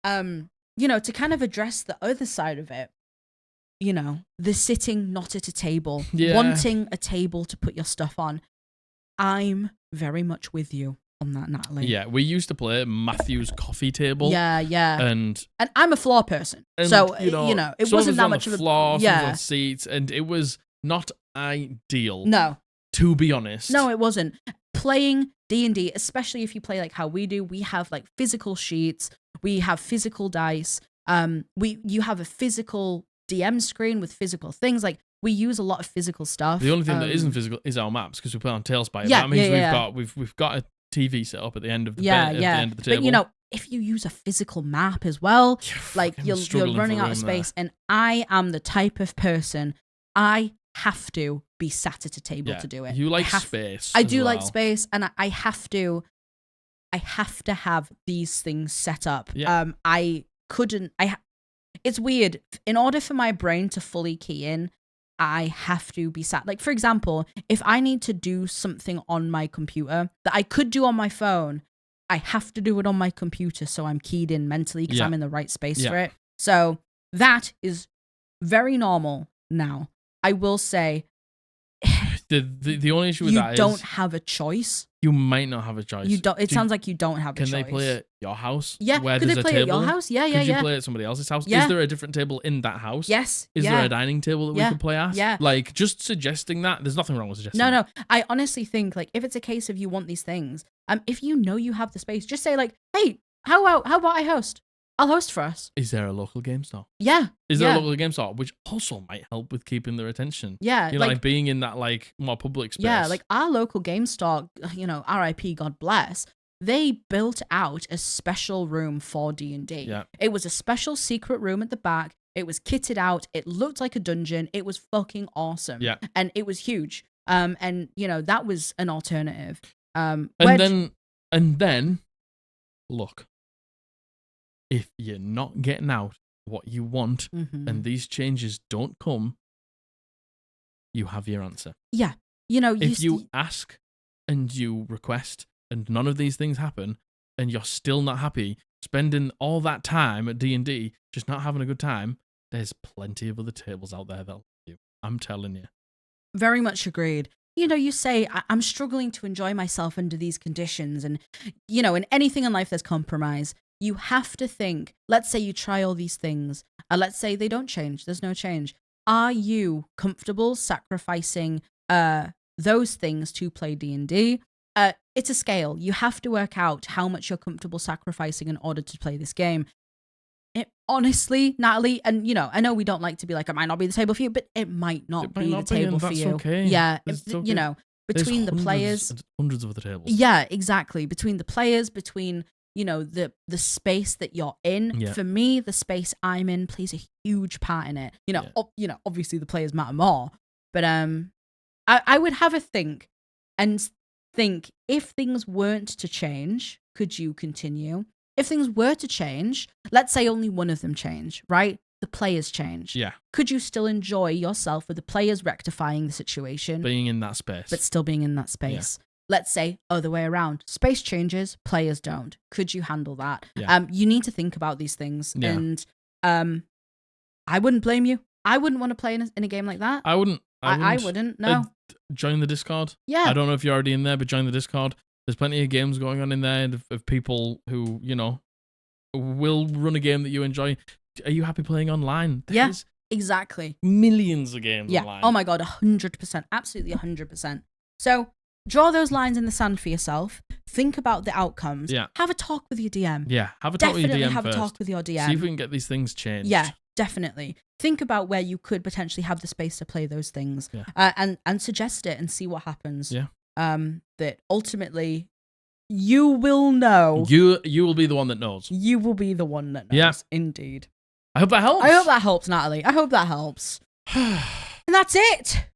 To kind of address the other side of it. The sitting not at a table, wanting a table to put your stuff on. I'm very much with you on that, Natalie. Yeah, we used to play Matthew's coffee table. Yeah. And I'm a floor person, so it wasn't that much of a floor, some on seats, and it was not ideal. No, to be honest, no, it wasn't. Playing D&D, especially if you play like how we do, we have like physical sheets, we have physical dice. You have a physical DM screen with physical things. Like we use a lot of physical stuff. The only thing that isn't physical is our maps because we play on Tailspire. Yeah, that means we've got a TV set up at the end of the at the end of the table. But if you use a physical map as well, like you're running out of space. And I am the type of person I have to be sat at a table to do it. You like space. I do like space, and I have to have these things set up. Yeah. It's weird. In order for my brain to fully key in, I have to be sat. Like, for example, if I need to do something on my computer that I could do on my phone, I have to do it on my computer so I'm keyed in mentally because I'm in the right space for it. So that is very normal now. I will say, the only issue with that is you don't have a choice. You might not have a choice. You don't. It sounds like you don't have a choice. Can they play at your house? Yeah. Where Could there's they play a table? at your house? Yeah. Could you play at somebody else's house? Yeah. Is there a different table in that house? Yes. Is there a dining table that we could play at? Yeah. Like just suggesting that. There's nothing wrong with suggesting. No. I honestly think like if it's a case of you want these things, if you know you have the space, just say like, hey, how about I host? I'll host for us. Is there a local game store? Yeah. Is there a local game store, which also might help with keeping their attention? Yeah. Like being in that like more public space. Yeah, like our local game store, RIP, God bless, they built out a special room for D&D. Yeah. It was a special secret room at the back. It was kitted out. It looked like a dungeon. It was fucking awesome. Yeah. And it was huge. And that was an alternative. And then look. If you're not getting out what you want and these changes don't come, you have your answer. Yeah. If you ask and you request and none of these things happen and you're still not happy, spending all that time at D&D, just not having a good time, there's plenty of other tables out there that'll help you. I'm telling you. Very much agreed. You say, I'm struggling to enjoy myself under these conditions. And, in anything in life, there's compromise. You have to think, let's say you try all these things, and let's say they don't change, there's no change. Are you comfortable sacrificing those things to play D&D? It's a scale. You have to work out how much you're comfortable sacrificing in order to play this game. Honestly, Natalie, and I know we don't like to be like, it might not be the table for you, but it might not be the table for you. Okay. Yeah, okay. Between There's the players, hundreds of other tables. Yeah, exactly. Between the players, between the space that you're in. Yeah. For me, the space I'm in plays a huge part in it. Obviously the players matter more, but I would have a think and think, if things weren't to change, could you continue? If things were to change, let's say only one of them change, right? The players change. Yeah. Could you still enjoy yourself with the players rectifying the situation? Being in that space. But still being in that space. Yeah. Let's say other way around. Space changes, players don't. Could you handle that? Yeah. You need to think about these things. Yeah. And I wouldn't blame you. I wouldn't want to play in a game like that. I wouldn't. I wouldn't, no. Join the Discord. Yeah. I don't know if you're already in there, but join the Discord. There's plenty of games going on in there of people who, will run a game that you enjoy. Are you happy playing online? There's exactly. Millions of games online. Oh my God, 100%. Absolutely 100%. So draw those lines in the sand for yourself. Think about the outcomes. Yeah. Have a talk with your DM. Yeah. Have a talk with your DM Definitely have first. a talk with your DM. See if we can get these things changed. Yeah, definitely. Think about where you could potentially have the space to play those things. Yeah. And suggest it and see what happens. Yeah. That ultimately you will know. You will be the one that knows. You will be the one that knows. Yeah. Indeed. I hope that helps. I hope that helps, Natalie. I hope that helps. And that's it.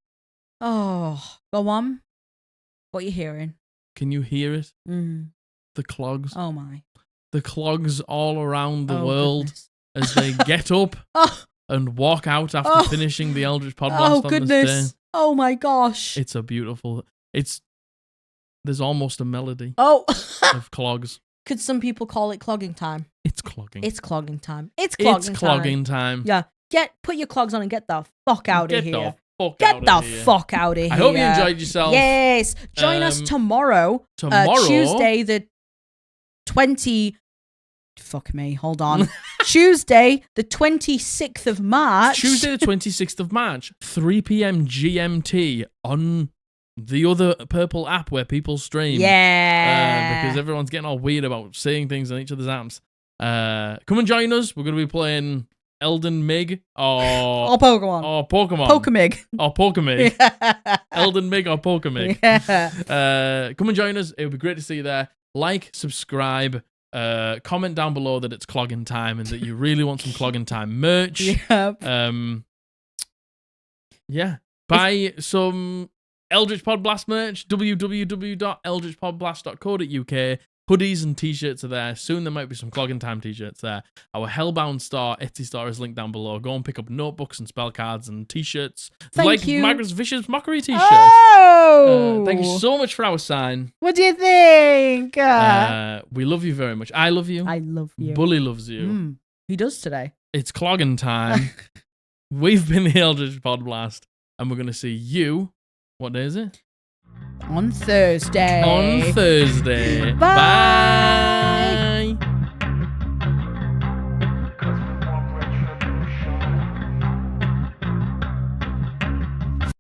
Oh, go on. What are you hearing? Can you hear it? Mm. The clogs. Oh my. The clogs all around the world goodness. as they get up and walk out after finishing the Eldritch Podblast on goodness. this day. Oh my gosh. It's a beautiful... There's almost a melody of clogs. Could some people call it clogging time? It's clogging. It's clogging time. It's clogging time. Yeah. Put your clogs on and get the fuck out of here. Get the fuck out of here. I hope you enjoyed yourself. Yes. Join us tomorrow. Tuesday the 20... Fuck me. Hold on. Tuesday the 26th of March. Tuesday the 26th of March. 3 p.m. GMT on the other purple app where people stream. Yeah. Because everyone's getting all weird about saying things on each other's apps. Come and join us. We're going to be playing Elden Mig or Pokemon. Or Pokemon. Pokemig. Or Pokemig. Yeah. Elden Mig or Pokemig. Yeah. Come and join us. It would be great to see you there. Like, subscribe, comment down below that it's clogging time and that you really want some clogging time merch. Yep. Yeah. Buy some Eldritch Podblast merch, www.eldritchpodblast.co.uk. Hoodies and t-shirts are there. Soon there might be some clogging time t-shirts there. Our Hellbound store, Etsy store is linked down below. Go and pick up notebooks and spell cards and t-shirts. Thank you. Margaret's Vicious Mockery t-shirt. Oh! Thank you so much for our sign. What do you think? We love you very much. I love you. I love you. Bully loves you. He does today. It's clogging time. We've been the Eldritch Podblast, and we're going to see you. What day is it? On Thursday. On Thursday. Bye.